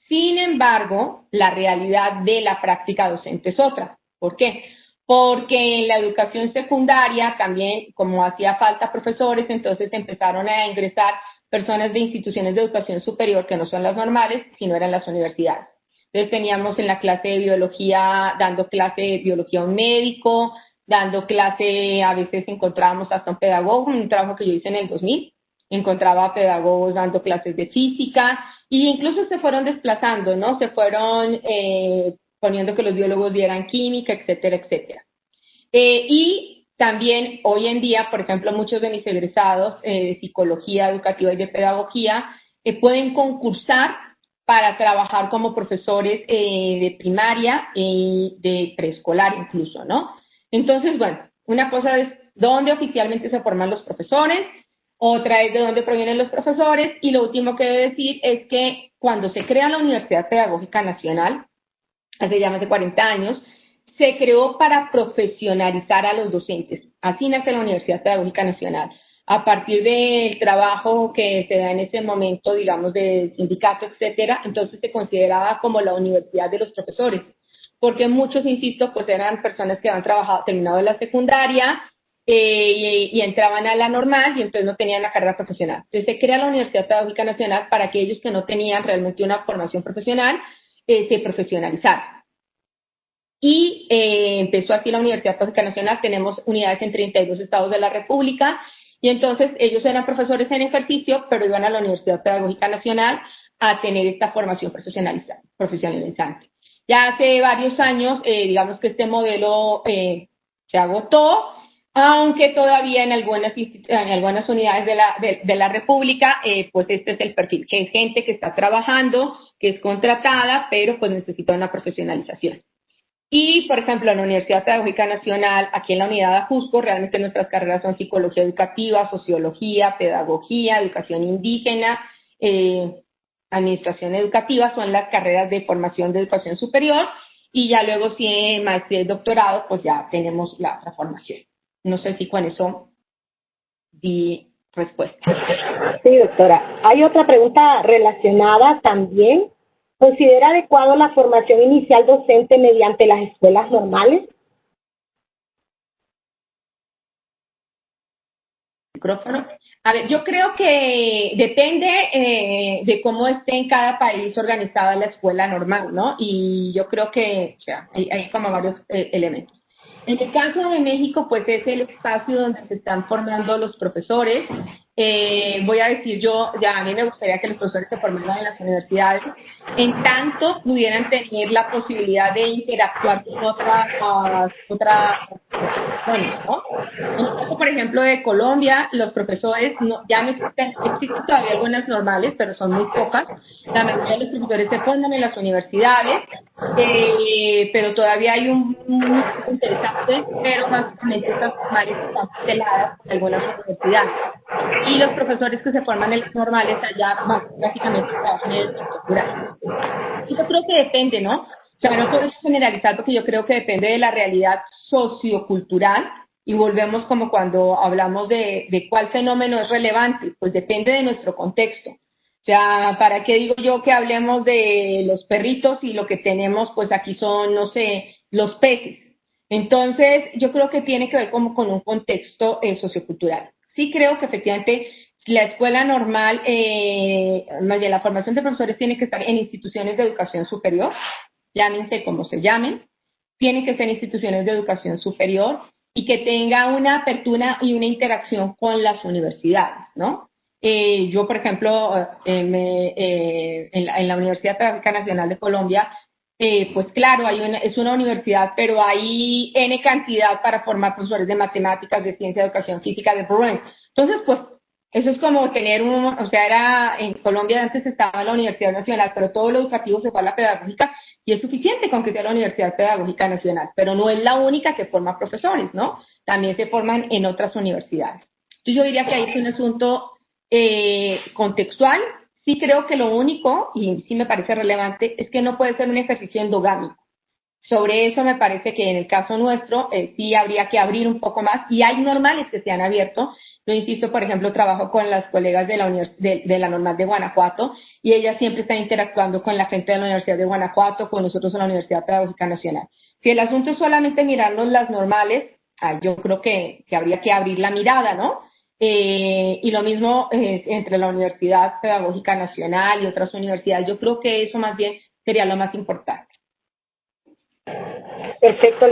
B: Sin embargo, la realidad de la práctica docente es otra. ¿Por qué? Porque en la educación secundaria también, como hacía falta profesores, entonces empezaron a ingresar personas de instituciones de educación superior que no son las normales, sino eran las universidades. Entonces teníamos en la clase de biología, dando clase de biología a un médico, dando clase, a veces encontrábamos hasta un pedagogo, un trabajo que yo hice en el 2000, encontraba pedagogos dando clases de física, e incluso se fueron desplazando, ¿no? Se fueron poniendo que los biólogos dieran química, etcétera, etcétera. Y también hoy en día, por ejemplo, muchos de mis egresados de psicología educativa y de pedagogía pueden concursar para trabajar como profesores de primaria y de preescolar incluso, ¿no? Entonces, bueno, una cosa es dónde oficialmente se forman los profesores, otra es de dónde provienen los profesores, y lo último que debo decir es que cuando se crea la Universidad Pedagógica Nacional, hace ya más de 40 años, se creó para profesionalizar a los docentes. Así nace la Universidad Pedagógica Nacional. A partir del trabajo que se da en ese momento, digamos, de sindicato, etcétera, entonces se consideraba como la universidad de los profesores, porque muchos, insisto, pues eran personas que habían terminado la secundaria y entraban a la normal y entonces no tenían la carrera profesional. Entonces se crea la Universidad Pedagógica Nacional para aquellos que no tenían realmente una formación profesional, se profesionalizaran. Y empezó así la Universidad Pedagógica Nacional. Tenemos unidades en 32 estados de la República, y entonces ellos eran profesores en ejercicio, pero iban a la Universidad Pedagógica Nacional a tener esta formación profesionalizante. Ya hace varios años, digamos que este modelo se agotó, aunque todavía en algunas unidades de la República, pues este es el perfil, que es gente que está trabajando, que es contratada, pero pues necesita una profesionalización. Y, por ejemplo, en la Universidad Pedagógica Nacional, aquí en la unidad de Ajusco, realmente nuestras carreras son psicología educativa, sociología, pedagogía, educación indígena, administración educativa, son las carreras de formación de educación superior, y ya luego si maestría y doctorado, pues ya tenemos la formación. No sé si con eso di respuesta.
A: Sí, doctora. Hay otra pregunta relacionada también. ¿Considera adecuado la formación inicial docente mediante las escuelas normales?
B: Micrófono. A ver, yo creo que depende de cómo esté en cada país organizada la escuela normal, ¿no? Y yo creo que hay como varios elementos. En el caso de México, pues es el espacio donde se están formando los profesores. Voy a decir yo, ya a mí me gustaría que los profesores se formaran en las universidades, en tanto pudieran tener la posibilidad de interactuar con otras profesiones, ¿no? En el caso, por ejemplo, de Colombia, los profesores, ya no existen todavía algunas normales, pero son muy pocas. La mayoría de los profesores se forman en las universidades, pero todavía hay un interesante, pero básicamente estas normales están tuteladas por algunas universidades. Y los profesores que se forman en las normales allá básicamente trabajan en el sector rural. Y yo creo que depende, ¿no? O sea, no puedo generalizar porque yo creo que depende de la realidad sociocultural, y volvemos como cuando hablamos de cuál fenómeno es relevante, pues depende de nuestro contexto. O sea, ¿para qué digo yo que hablemos de los perritos y lo que tenemos pues aquí son, no sé, los peces? Entonces, yo creo que tiene que ver como con un contexto sociocultural. Sí creo que efectivamente la escuela normal, más bien la formación de profesores tiene que estar en instituciones de educación superior, llámense como se llamen, tienen que ser instituciones de educación superior y que tenga una apertura y una interacción con las universidades, ¿no? Yo, por ejemplo, en la Universidad Pedagógica Nacional de Colombia, pues claro, es una universidad, pero hay N cantidad para formar profesores de matemáticas, de ciencia, de educación física, de programas. Entonces, pues, eso es como tener o sea, en Colombia antes estaba la Universidad Nacional, pero todo lo educativo se fue a la pedagógica y es suficiente con que sea la Universidad Pedagógica Nacional, pero no es la única que forma profesores, ¿no? También se forman en otras universidades. Entonces, yo diría que ahí es un asunto contextual. Sí creo que lo único, y sí me parece relevante, es que no puede ser un ejercicio endogámico. Sobre eso me parece que en el caso nuestro sí habría que abrir un poco más, y hay normales que se han abierto. Yo insisto, por ejemplo, trabajo con las colegas de la normal de Guanajuato, y ellas siempre están interactuando con la gente de la Universidad de Guanajuato, con nosotros en la Universidad Pedagógica Nacional. Si el asunto es solamente mirarnos las normales, yo creo que habría que abrir la mirada, ¿no? Y lo mismo entre la Universidad Pedagógica Nacional y otras universidades. Yo creo que eso más bien sería lo más importante.
A: Perfecto,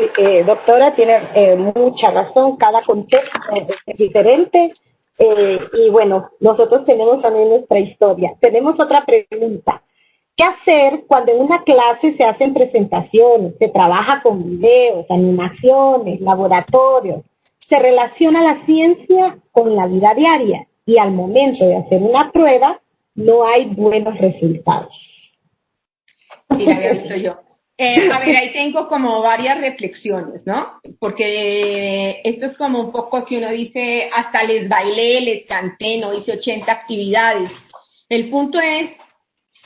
A: doctora, tiene mucha razón, cada contexto es diferente y bueno, nosotros tenemos también nuestra historia. Tenemos otra pregunta. ¿Qué hacer cuando en una clase se hacen presentaciones, se trabaja con videos, animaciones, laboratorios, se relaciona la ciencia con la vida diaria y al momento de hacer una prueba no hay buenos resultados?
B: Sí, la había visto yo. A ver, ahí tengo como varias reflexiones, ¿no? Porque esto es como un poco que uno dice, hasta les bailé, les canté, no hice 80 actividades. El punto es,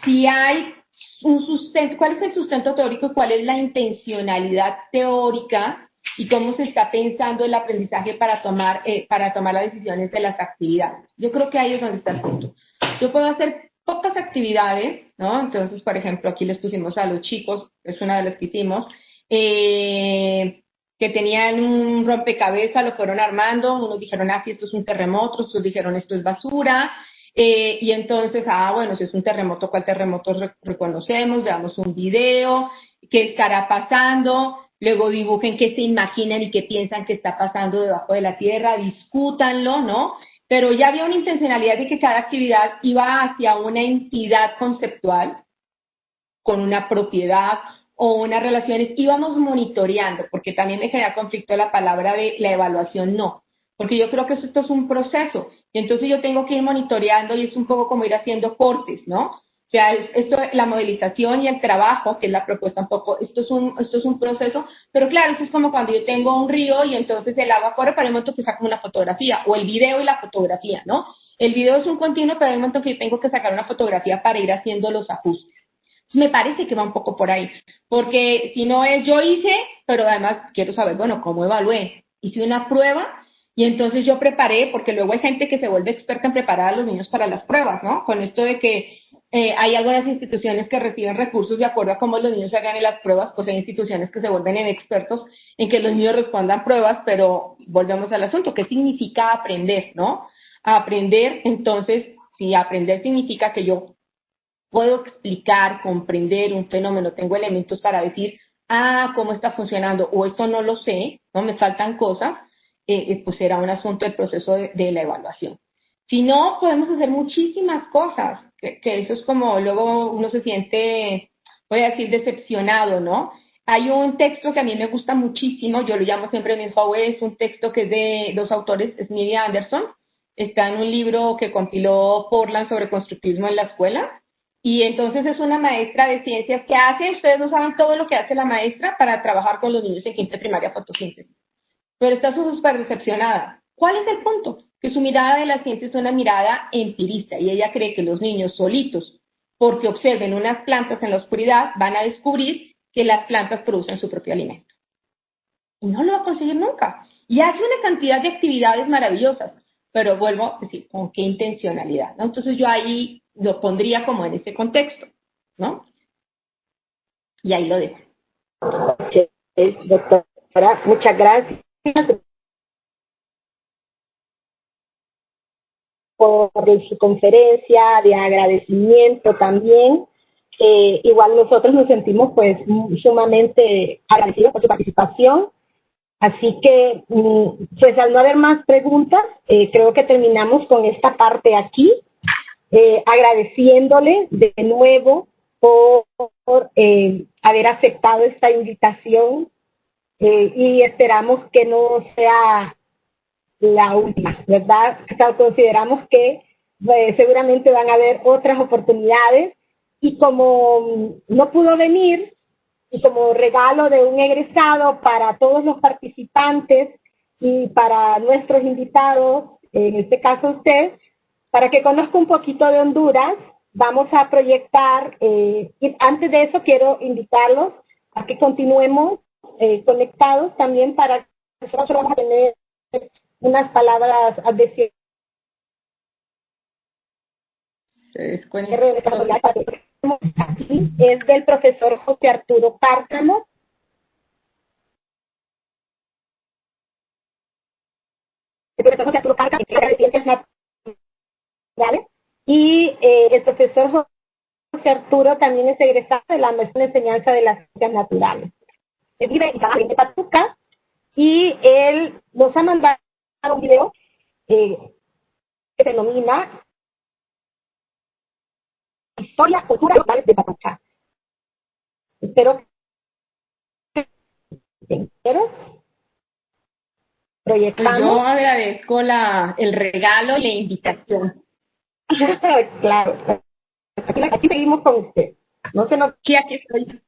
B: si hay un sustento, ¿cuál es el sustento teórico? ¿Cuál es la intencionalidad teórica? Y cómo se está pensando el aprendizaje para tomar las decisiones de las actividades. Yo creo que ahí es donde está el punto. Yo puedo hacer pocas actividades, ¿no? Entonces, por ejemplo, aquí les pusimos a los chicos, es una de las que hicimos, que tenían un rompecabezas, lo fueron armando, unos dijeron, sí, esto es un terremoto, otros dijeron, esto es basura, y entonces, bueno, si es un terremoto, ¿cuál terremoto reconocemos? Veamos un video, ¿qué estará pasando? Luego dibujen qué se imaginan y qué piensan que está pasando debajo de la tierra, discútanlo, ¿no? Pero ya había una intencionalidad de que cada actividad iba hacia una entidad conceptual, con una propiedad o unas relaciones, íbamos monitoreando, porque también me genera conflicto la palabra de la evaluación, no, porque yo creo que esto es un proceso, y entonces yo tengo que ir monitoreando y es un poco como ir haciendo cortes, ¿no? O sea, la modelización y el trabajo, que es la propuesta un poco, esto es un proceso, pero claro, eso es como cuando yo tengo un río y entonces el agua corre, para el momento que saco una fotografía, o el video y la fotografía, ¿no? El video es un continuo, pero hay un momento que yo tengo que sacar una fotografía para ir haciendo los ajustes. Me parece que va un poco por ahí, porque si no es yo hice, pero además quiero saber, bueno, ¿cómo evalué? Hice una prueba y entonces yo preparé, porque luego hay gente que se vuelve experta en preparar a los niños para las pruebas, ¿no? Con esto de que hay algunas instituciones que reciben recursos de acuerdo a cómo los niños hagan en las pruebas, pues hay instituciones que se vuelven en expertos en que los niños respondan pruebas, pero volvemos al asunto, ¿qué significa aprender, no? Aprender, entonces, si aprender significa que yo puedo explicar, comprender un fenómeno, tengo elementos para decir, cómo está funcionando, o esto no lo sé, no me faltan cosas, pues será un asunto del proceso de la evaluación. Si no, podemos hacer muchísimas cosas, que eso es como, luego uno se siente, voy a decir, decepcionado, ¿no? Hay un texto que a mí me gusta muchísimo, yo lo llamo siempre mi favor, es un texto que es de dos autores, Smith y Anderson, está en un libro que compiló Portland sobre constructivismo en la escuela, y entonces es una maestra de ciencias que hace, ustedes no saben todo lo que hace la maestra para trabajar con los niños en quinta primaria fotosíntesis, pero está súper decepcionada. ¿Cuál es el punto? Que su mirada de la ciencia es una mirada empirista y ella cree que los niños solitos, porque observen unas plantas en la oscuridad, van a descubrir que las plantas producen su propio alimento. Y no lo va a conseguir nunca. Y hace una cantidad de actividades maravillosas, pero vuelvo a decir, ¿con qué intencionalidad? ¿No? Entonces yo ahí lo pondría como en ese contexto, ¿no? Y ahí lo dejo.
A: Doctor. Muchas gracias por su conferencia, de agradecimiento también. Igual nosotros nos sentimos pues sumamente agradecidos por su participación. Así que, pues al no haber más preguntas, creo que terminamos con esta parte aquí, agradeciéndole de nuevo por haber aceptado esta invitación y esperamos que no sea la última, ¿verdad? O sea, consideramos que seguramente van a haber otras oportunidades y como no pudo venir, y como regalo de un egresado para todos los participantes y para nuestros invitados, en este caso usted, para que conozca un poquito de Honduras, vamos a proyectar, y antes de eso quiero invitarlos a que continuemos conectados también para que nosotros vamos a tener unas palabras de es del profesor José Arturo Cárcamo. El profesor José Arturo Cárcamo de Ciencias Naturales y el profesor José Arturo también es egresado de la maestría de enseñanza de las ciencias naturales. Él vive en Patuca y él nos ha mandado un video que se denomina Historia, Cultura y Locales de Patuca. Espero que proyectamos.
B: Yo agradezco el regalo y la invitación.
A: Claro. Aquí seguimos con usted. No se nos...
B: Sí, aquí estoy.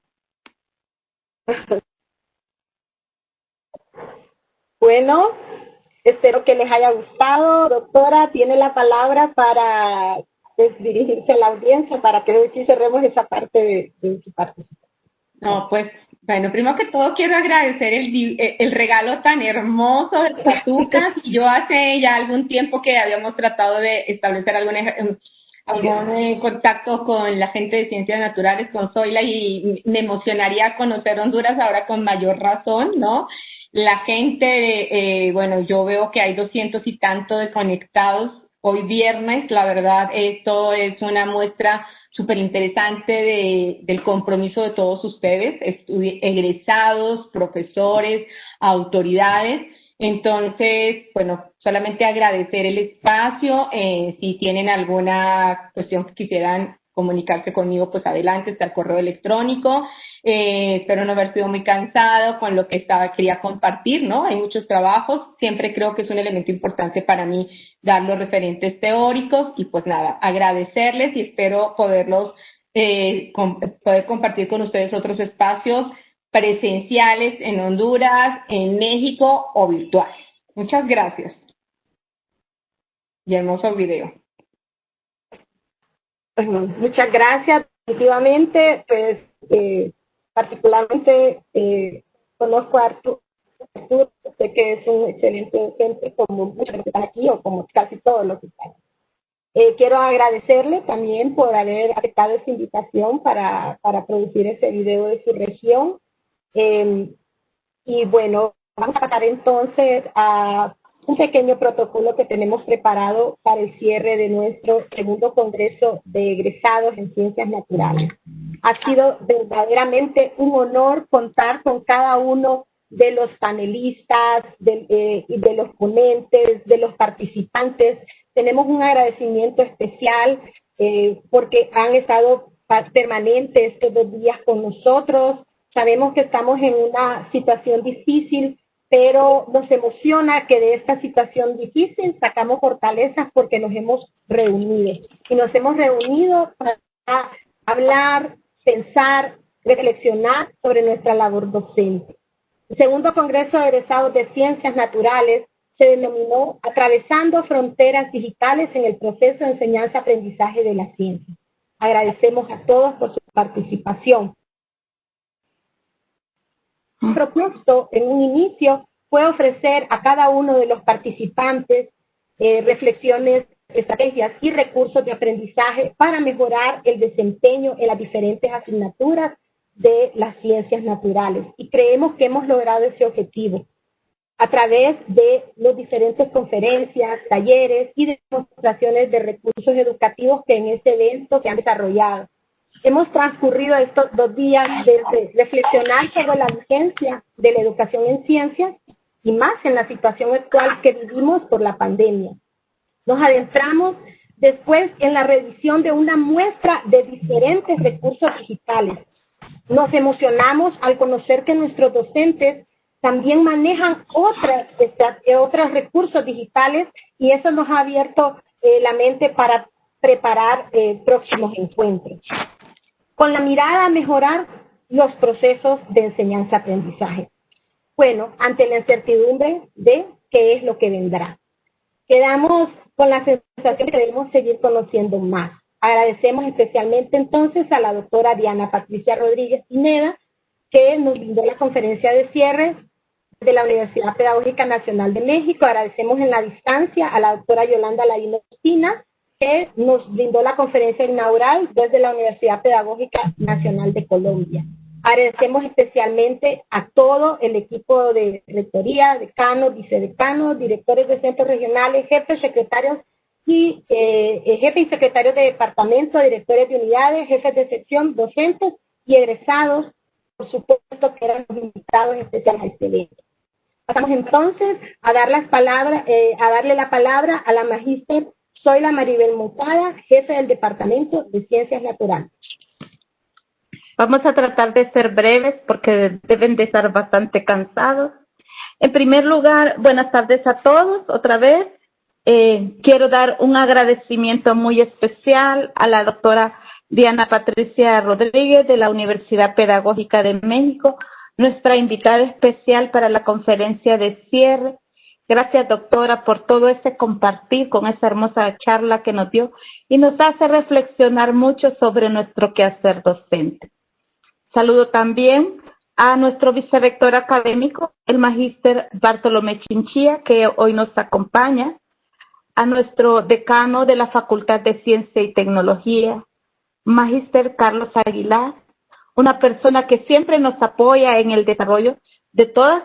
A: Bueno, espero que les haya gustado. Doctora, tiene la palabra para dirigirse a la audiencia para que hoy sí cerremos esa parte de su participación.
B: No, pues, bueno, primero que todo quiero agradecer el regalo tan hermoso de Patuca. Yo hace ya algún tiempo que habíamos tratado de establecer algún contacto con la gente de Ciencias Naturales, con Zoila, y me emocionaría conocer Honduras ahora con mayor razón, ¿no? La gente, bueno, yo veo que hay 200 y tanto de conectados hoy viernes. La verdad, esto es una muestra súper interesante del compromiso de todos ustedes, egresados, profesores, autoridades. Entonces, bueno, solamente agradecer el espacio. Si tienen alguna cuestión que quisieran comunicarse conmigo, pues adelante, está el correo electrónico. Espero no haber sido muy cansado con lo que quería compartir, ¿no? Hay muchos trabajos. Siempre creo que es un elemento importante para mí dar los referentes teóricos y pues nada, agradecerles y espero poder compartir con ustedes otros espacios presenciales en Honduras, en México o virtuales. Muchas gracias. Y hermoso video.
A: Muchas gracias. Definitivamente, pues, particularmente conozco a Arturo, sé que es un excelente docente, como muchos de los que están aquí o como casi todos los que están. Quiero agradecerle también por haber aceptado esta invitación para producir ese video de su región. Y bueno, vamos a pasar entonces a un pequeño protocolo que tenemos preparado para el cierre de nuestro segundo Congreso de Egresados en Ciencias Naturales. Ha sido verdaderamente un honor contar con cada uno de los panelistas, de los ponentes, de los participantes. Tenemos un agradecimiento especial porque han estado permanentes estos 2 días con nosotros. Sabemos que estamos en una situación difícil, pero nos emociona que de esta situación difícil sacamos fortalezas porque nos hemos reunido. Y nos hemos reunido para hablar, pensar, reflexionar sobre nuestra labor docente. El segundo Congreso de Egresados de Ciencias Naturales se denominó Atravesando Fronteras Digitales en el Proceso de Enseñanza-Aprendizaje de la Ciencia. Agradecemos a todos por su participación. El propósito en un inicio fue ofrecer a cada uno de los participantes reflexiones, estrategias y recursos de aprendizaje para mejorar el desempeño en las diferentes asignaturas de las ciencias naturales. Y creemos que hemos logrado ese objetivo a través de las diferentes conferencias, talleres y demostraciones de recursos educativos que en este evento se han desarrollado. Hemos transcurrido estos 2 días desde reflexionar sobre la vigencia de la educación en ciencias y más en la situación actual que vivimos por la pandemia. Nos adentramos después en la revisión de una muestra de diferentes recursos digitales. Nos emocionamos al conocer que nuestros docentes también manejan otros recursos digitales y eso nos ha abierto la mente para preparar próximos encuentros. Con la mirada a mejorar los procesos de enseñanza-aprendizaje. Bueno, ante la incertidumbre de qué es lo que vendrá. Quedamos con la sensación que debemos seguir conociendo más. Agradecemos especialmente entonces a la doctora Diana Patricia Rodríguez Pineda, que nos brindó la conferencia de cierre de la Universidad Pedagógica Nacional de México. Agradecemos en la distancia a la doctora Yolanda Ladino Espina, que nos brindó la conferencia inaugural desde la Universidad Pedagógica Nacional de Colombia. Agradecemos especialmente a todo el equipo de rectoría, decanos, vicedecanos, directores de centros regionales, jefes, secretarios y jefes y secretarios de departamento, directores de unidades, jefes de sección, docentes y egresados, por supuesto que eran los invitados especiales a este evento. Pasamos entonces a darle la palabra a la magíster Zoila Maribel Moncada, jefe del Departamento de Ciencias Naturales.
C: Vamos a tratar de ser breves porque deben de estar bastante cansados. En primer lugar, buenas tardes a todos otra vez. Quiero dar un agradecimiento muy especial a la doctora Diana Patricia Rodríguez de la Universidad Pedagógica de México, nuestra invitada especial para la conferencia de cierre. Gracias, doctora, por todo ese compartir con esa hermosa charla que nos dio y nos hace reflexionar mucho sobre nuestro quehacer docente. Saludo también a nuestro vicerrector académico, el magíster Bartolomé Chinchilla, que hoy nos acompaña, a nuestro decano de la Facultad de Ciencia y Tecnología, magíster Carlos Aguilar, una persona que siempre nos apoya en el desarrollo de todas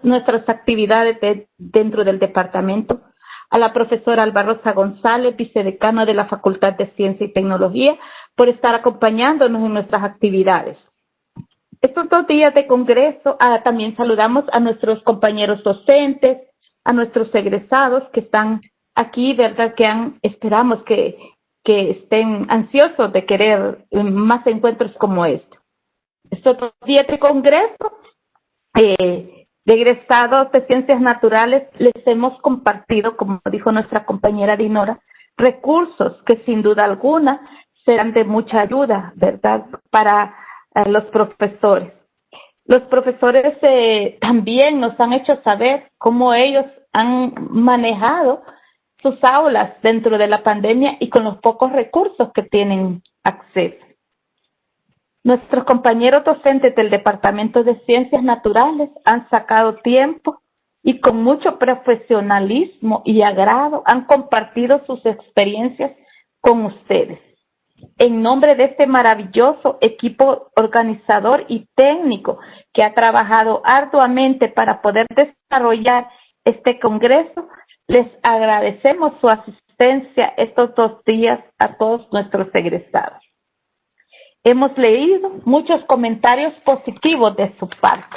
C: nuestras actividades dentro del departamento, a la profesora Alba Rosa González, vicedecano de la Facultad de Ciencia y Tecnología, por estar acompañándonos en nuestras actividades. Estos 2 días de congreso, también saludamos a nuestros compañeros docentes, a nuestros egresados que están aquí, ¿verdad? Esperamos que estén ansiosos de querer más encuentros como este. Estos 2 días de congreso, de egresados de Ciencias Naturales, les hemos compartido, como dijo nuestra compañera Dinora, recursos que sin duda alguna serán de mucha ayuda, ¿verdad?, para los profesores. Los profesores también nos han hecho saber cómo ellos han manejado sus aulas dentro de la pandemia y con los pocos recursos que tienen acceso. Nuestros compañeros docentes del Departamento de Ciencias Naturales han sacado tiempo y con mucho profesionalismo y agrado han compartido sus experiencias con ustedes. En nombre de este maravilloso equipo organizador y técnico que ha trabajado arduamente para poder desarrollar este congreso, les agradecemos su asistencia estos 2 días a todos nuestros egresados. Hemos leído muchos comentarios positivos de su parte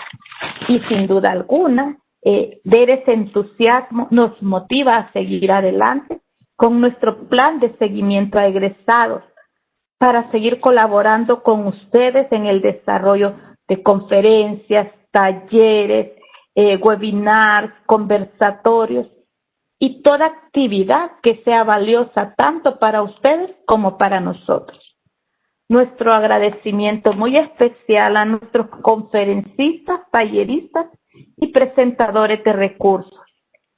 C: y sin duda alguna ver ese entusiasmo nos motiva a seguir adelante con nuestro plan de seguimiento a egresados para seguir colaborando con ustedes en el desarrollo de conferencias, talleres, webinars, conversatorios y toda actividad que sea valiosa tanto para ustedes como para nosotros. Nuestro agradecimiento muy especial a nuestros conferencistas, talleristas y presentadores de recursos,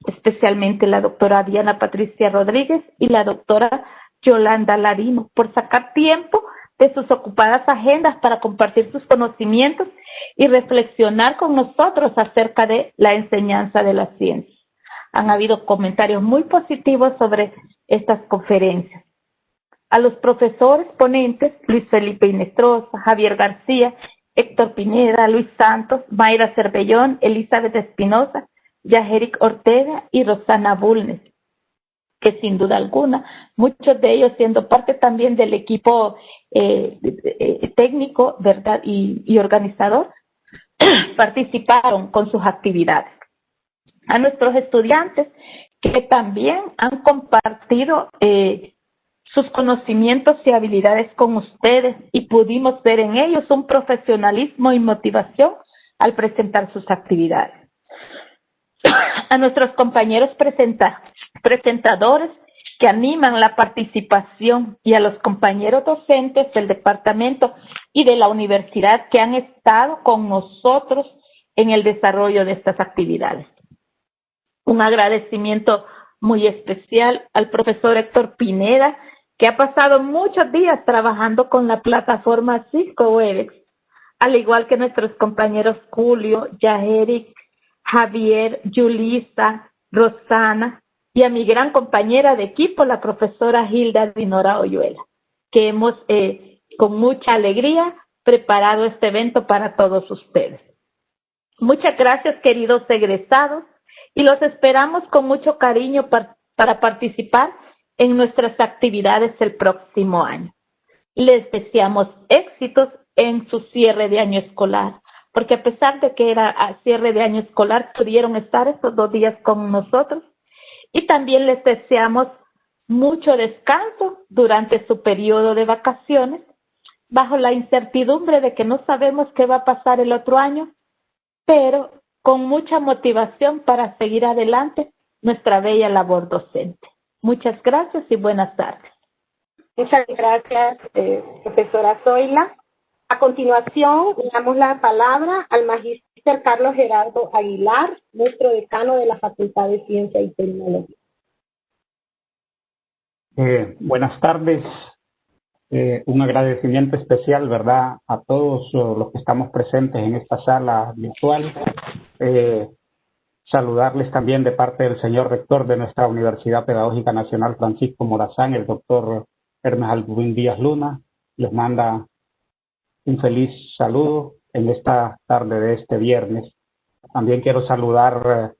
C: especialmente la doctora Diana Patricia Rodríguez y la doctora Yolanda Ladino, por sacar tiempo de sus ocupadas agendas para compartir sus conocimientos y reflexionar con nosotros acerca de la enseñanza de la ciencia. Han habido comentarios muy positivos sobre estas conferencias. A los profesores ponentes, Luis Felipe Inestrosa, Javier García Héctor Pineda, Luis Santos, Mayra Cervellón, Elizabeth Espinosa, Yajeric Ortega y Rosana Bulnes, que sin duda alguna, muchos de ellos siendo parte también del equipo técnico, ¿verdad? Y organizador, participaron con sus actividades. A nuestros estudiantes que también han compartido sus conocimientos y habilidades con ustedes y pudimos ver en ellos un profesionalismo y motivación al presentar sus actividades. A nuestros compañeros presentadores que animan la participación y a los compañeros docentes del departamento y de la universidad que han estado con nosotros en el desarrollo de estas actividades. Un agradecimiento muy especial al profesor Héctor Pineda, que ha pasado muchos días trabajando con la plataforma Cisco Webex, al igual que nuestros compañeros Julio, Yajeric, Javier, Yulisa, Rosana, y a mi gran compañera de equipo, la profesora Hilda Dinora Oyuela, que hemos con mucha alegría preparado este evento para todos ustedes. Muchas gracias, queridos egresados, y los esperamos con mucho cariño para participar en nuestras actividades el próximo año. Les deseamos éxitos en su cierre de año escolar, porque a pesar de que era a cierre de año escolar, pudieron estar estos 2 días con nosotros. Y también les deseamos mucho descanso durante su periodo de vacaciones, bajo la incertidumbre de que no sabemos qué va a pasar el otro año, pero con mucha motivación para seguir adelante nuestra bella labor docente. Muchas gracias y buenas tardes.
A: Muchas gracias, profesora Zoila. A continuación, le damos la palabra al magíster Carlos Gerardo Aguilar, nuestro decano de la Facultad de Ciencia y Tecnología.
D: Buenas tardes. Un agradecimiento especial, ¿verdad?, a todos los que estamos presentes en esta sala virtual. Saludarles también de parte del señor rector de nuestra Universidad Pedagógica Nacional, Francisco Morazán, el doctor Hermes Albubín Díaz Luna. Les manda un feliz saludo en esta tarde de este viernes. También quiero saludar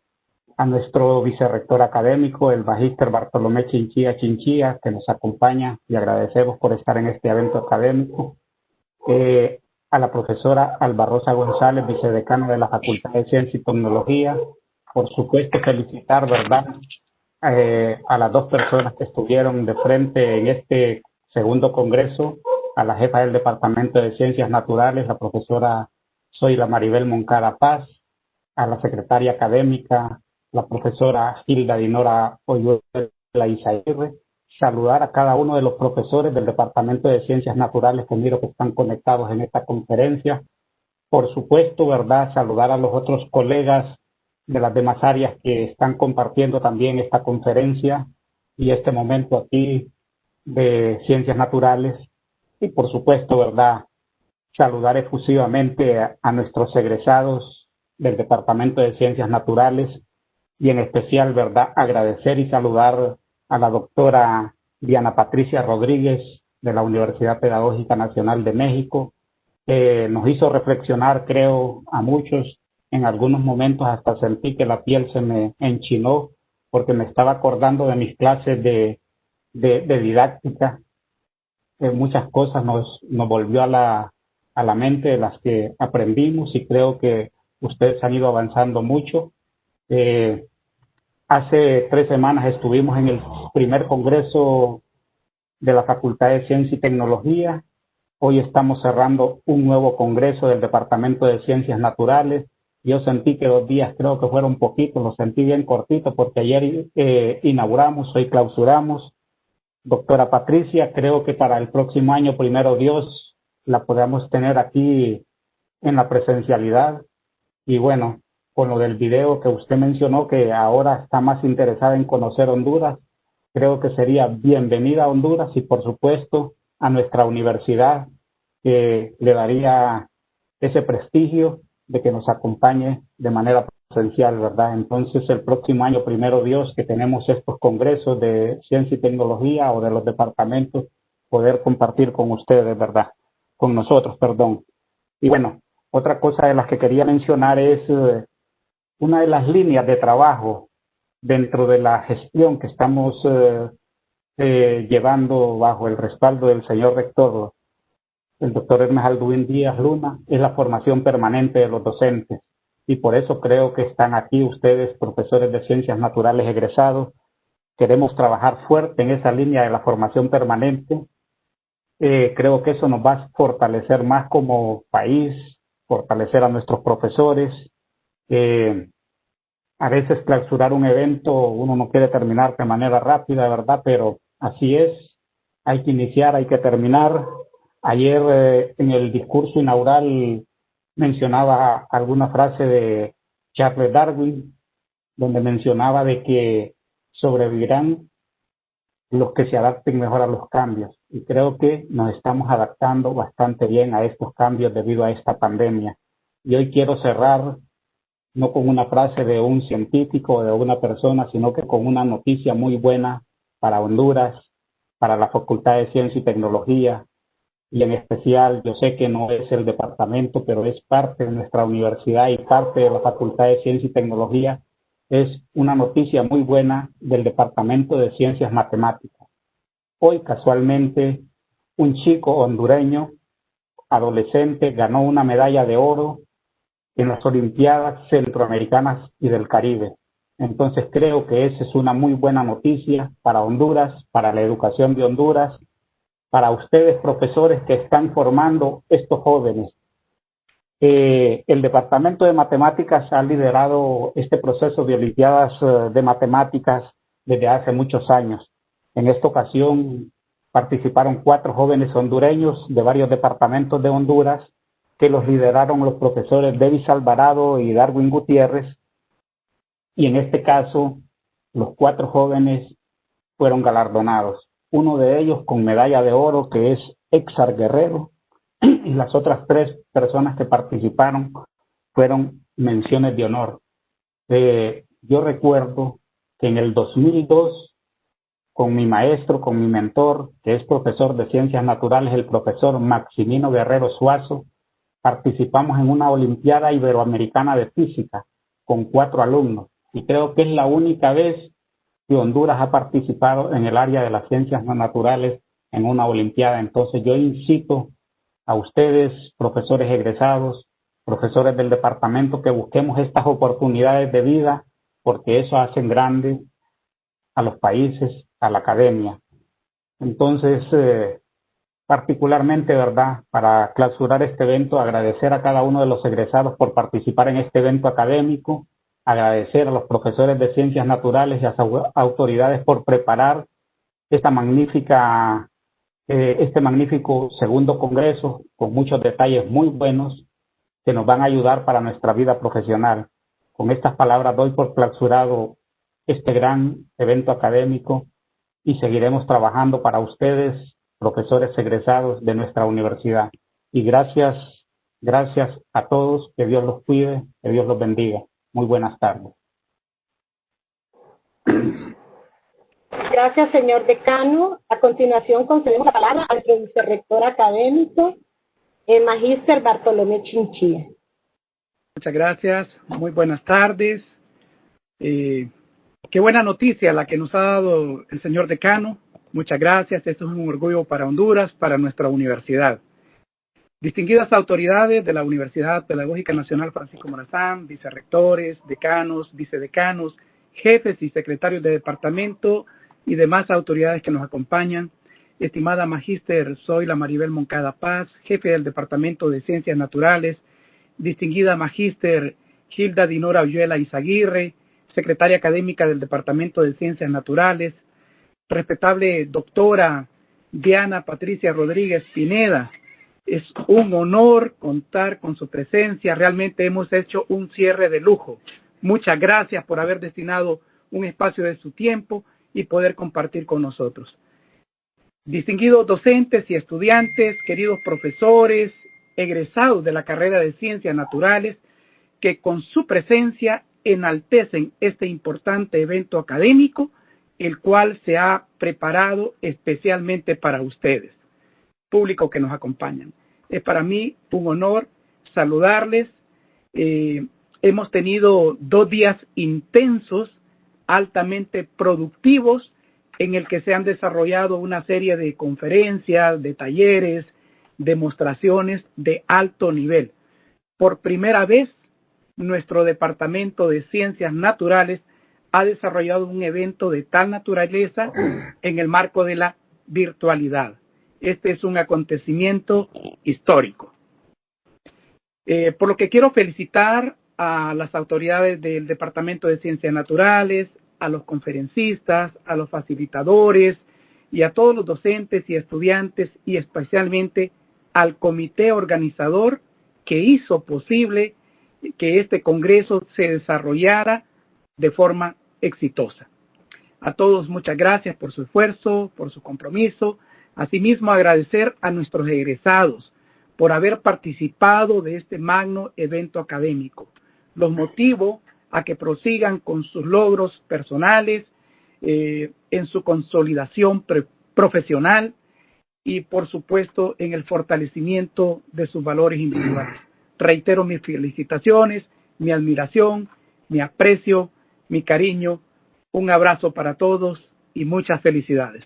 D: a nuestro vicerrector académico, el magíster Bartolomé Chinchilla, que nos acompaña y agradecemos por estar en este evento académico. A la profesora Alba Rosa González, vicedecana de la Facultad de Ciencia y Tecnología. Por supuesto, felicitar, ¿verdad?, a las 2 personas que estuvieron de frente en este segundo congreso, a la jefa del Departamento de Ciencias Naturales, la profesora Zoila Maribel Moncada Paz, a la secretaria académica, la profesora Hilda Dinora Oyuela Izaguirre. Saludar a cada uno de los profesores del Departamento de Ciencias Naturales que miro que están conectados en esta conferencia. Por supuesto, ¿verdad?, saludar a los otros colegas de las demás áreas que están compartiendo también esta conferencia y este momento aquí de Ciencias Naturales. Y por supuesto, ¿verdad?, saludar efusivamente a nuestros egresados del Departamento de Ciencias Naturales y en especial, ¿verdad?, agradecer y saludar a la doctora Diana Patricia Rodríguez de la Universidad Pedagógica Nacional de México, que nos hizo reflexionar, creo, a muchos. En algunos momentos hasta sentí que la piel se me enchinó porque me estaba acordando de mis clases de didáctica. Muchas cosas nos volvió a la mente de las que aprendimos y creo que ustedes han ido avanzando mucho. Hace 3 semanas estuvimos en el primer congreso de la Facultad de Ciencia y Tecnología. Hoy estamos cerrando un nuevo congreso del Departamento de Ciencias Naturales. Yo sentí que 2 días creo que fueron poquitos, los sentí bien cortitos porque ayer inauguramos, hoy clausuramos. Doctora Patricia, creo que para el próximo año, primero Dios, la podamos tener aquí en la presencialidad. Y bueno, con lo del video que usted mencionó, que ahora está más interesada en conocer Honduras, creo que sería bienvenida a Honduras y por supuesto a nuestra universidad, que le daría ese prestigio de que nos acompañe de manera presencial, ¿verdad? Entonces el próximo año, primero Dios, que tenemos estos congresos de ciencia y tecnología o de los departamentos, poder compartir con ustedes, ¿verdad? Con nosotros, perdón. Y bueno, Otra cosa de las que quería mencionar es una de las líneas de trabajo dentro de la gestión que estamos llevando bajo el respaldo del señor rector, el doctor Hermes Alduín Díaz Luna, es la formación permanente de los docentes. Y por eso creo que están aquí ustedes, profesores de ciencias naturales egresados. Queremos trabajar fuerte en esa línea de la formación permanente. Creo que eso nos va a fortalecer más como país, fortalecer a nuestros profesores. A veces clausurar un evento uno no quiere terminar de manera rápida, ¿verdad? Pero así es, hay que iniciar, hay que terminar. Ayer en el discurso inaugural mencionaba alguna frase de Charles Darwin, donde mencionaba de que sobrevivirán los que se adapten mejor a los cambios. Y creo que nos estamos adaptando bastante bien a estos cambios debido a esta pandemia. Y hoy quiero cerrar no con una frase de un científico o de una persona, sino que con una noticia muy buena para Honduras, para la Facultad de Ciencia y Tecnología, y en especial, yo sé que no es el departamento, pero es parte de nuestra universidad y parte de la Facultad de Ciencia y Tecnología. Es una noticia muy buena del Departamento de Ciencias Matemáticas. Hoy, casualmente, un chico hondureño, adolescente, ganó una medalla de oro en las Olimpiadas Centroamericanas y del Caribe. Entonces creo que esa es una muy buena noticia para Honduras, para la educación de Honduras, para ustedes profesores que están formando estos jóvenes. El Departamento de Matemáticas ha liderado este proceso de Olimpiadas de Matemáticas desde hace muchos años. En esta ocasión participaron 4 jóvenes hondureños de varios departamentos de Honduras, que los lideraron los profesores Davis Alvarado y Darwin Gutiérrez, y en este caso los 4 jóvenes fueron galardonados. Uno de ellos con medalla de oro, que es Exar Guerrero, y las otras 3 personas que participaron fueron menciones de honor. Yo recuerdo que en el 2002, con mi maestro, con mi mentor, que es profesor de Ciencias Naturales, el profesor Maximino Guerrero Suazo, participamos en una Olimpiada Iberoamericana de Física con 4 alumnos. Y creo que es la única vez que Honduras ha participado en el área de las ciencias naturales en una Olimpiada. Entonces yo incito a ustedes, profesores egresados, profesores del departamento, que busquemos estas oportunidades de vida, porque eso hacen grandes a los países, a la academia. Entonces, particularmente, ¿verdad?, para clausurar este evento, agradecer a cada uno de los egresados por participar en este evento académico, agradecer a los profesores de ciencias naturales y a las autoridades por preparar este magnífico segundo congreso con muchos detalles muy buenos que nos van a ayudar para nuestra vida profesional. Con estas palabras doy por clausurado este gran evento académico y seguiremos trabajando para ustedes, profesores egresados de nuestra universidad. Y gracias a todos, que Dios los cuide, que Dios los bendiga. Muy buenas tardes.
A: Gracias, señor decano. A continuación concedemos la palabra al vicerrector académico, el magíster Bartolomé Chinchilla.
E: Muchas gracias, muy buenas tardes. Qué buena noticia la que nos ha dado el señor decano. Muchas gracias, esto es un orgullo para Honduras, para nuestra universidad. Distinguidas autoridades de la Universidad Pedagógica Nacional Francisco Morazán, vicerrectores, decanos, vicedecanos, jefes y secretarios de departamento y demás autoridades que nos acompañan, estimada magíster Zoila Maribel Moncada Paz, jefe del Departamento de Ciencias Naturales, distinguida magíster Gilda Dinora Oyuela Izaguirre, secretaria académica del Departamento de Ciencias Naturales, respetable doctora Diana Patricia Rodríguez Pineda. Es un honor contar con su presencia. Realmente hemos hecho un cierre de lujo. Muchas gracias por haber destinado un espacio de su tiempo y poder compartir con nosotros. Distinguidos docentes y estudiantes, queridos profesores, egresados de la carrera de Ciencias Naturales, que con su presencia enaltecen este importante evento académico, el cual se ha preparado especialmente para ustedes, público que nos acompañan. Es para mí un honor saludarles. Hemos tenido 2 días intensos, altamente productivos, en el que se han desarrollado una serie de conferencias, de talleres, demostraciones de alto nivel. Por primera vez, nuestro Departamento de Ciencias Naturales ha desarrollado un evento de tal naturaleza en el marco de la virtualidad. Este es un acontecimiento histórico. Por lo que quiero felicitar a las autoridades del Departamento de Ciencias Naturales, a los conferencistas, a los facilitadores y a todos los docentes y estudiantes y especialmente al comité organizador que hizo posible que este congreso se desarrollara de forma exitosa. A todos muchas gracias por su esfuerzo, por su compromiso. Asimismo, agradecer a nuestros egresados por haber participado de este magno evento académico. Los motivo a que prosigan con sus logros personales, en su consolidación profesional y, por supuesto, en el fortalecimiento de sus valores individuales. Reitero mis felicitaciones, mi admiración, mi aprecio, mi cariño. Un abrazo para todos y muchas felicidades.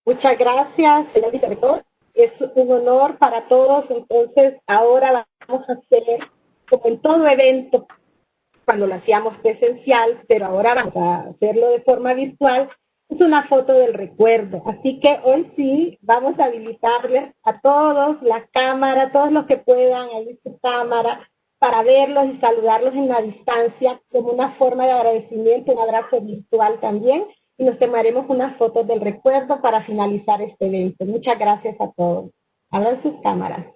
A: Muchas gracias, señor director. Es un honor para todos. Entonces, ahora vamos a hacer, como en todo evento, cuando lo hacíamos presencial, pero ahora vamos a hacerlo de forma virtual, es una foto del recuerdo. Así que hoy sí vamos a habilitarles a todos la cámara, todos los que puedan, ahí su cámara, para verlos y saludarlos en la distancia como una forma de agradecimiento, un abrazo virtual también. Y nos tomaremos unas fotos del recuerdo para finalizar este evento. Muchas gracias a todos. Abran sus cámaras.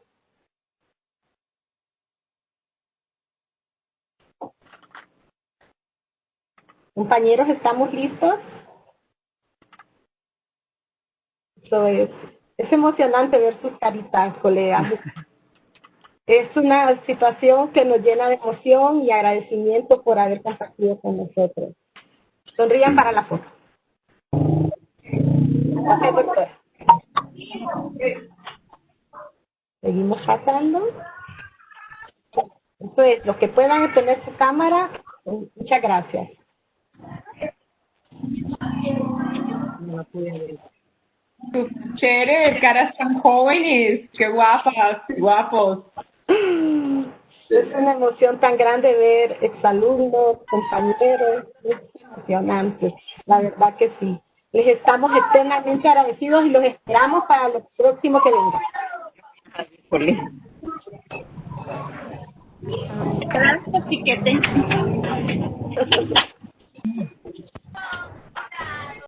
A: Compañeros, ¿estamos listos? Eso es emocionante ver sus caritas, colegas. Es una situación que nos llena de emoción y agradecimiento por haber compartido con nosotros. Sonrían para la foto. Gracias, doctor. Seguimos pasando. Eso es, los que puedan tener su cámara, muchas gracias.
B: Chévere, caras tan jóvenes, qué guapas, qué guapos.
A: Es una emoción tan grande ver exalumnos, compañeros, es emocionante, la verdad que sí. Les estamos eternamente agradecidos y los esperamos para los próximos que vengan.
C: Gracias, Chiquete.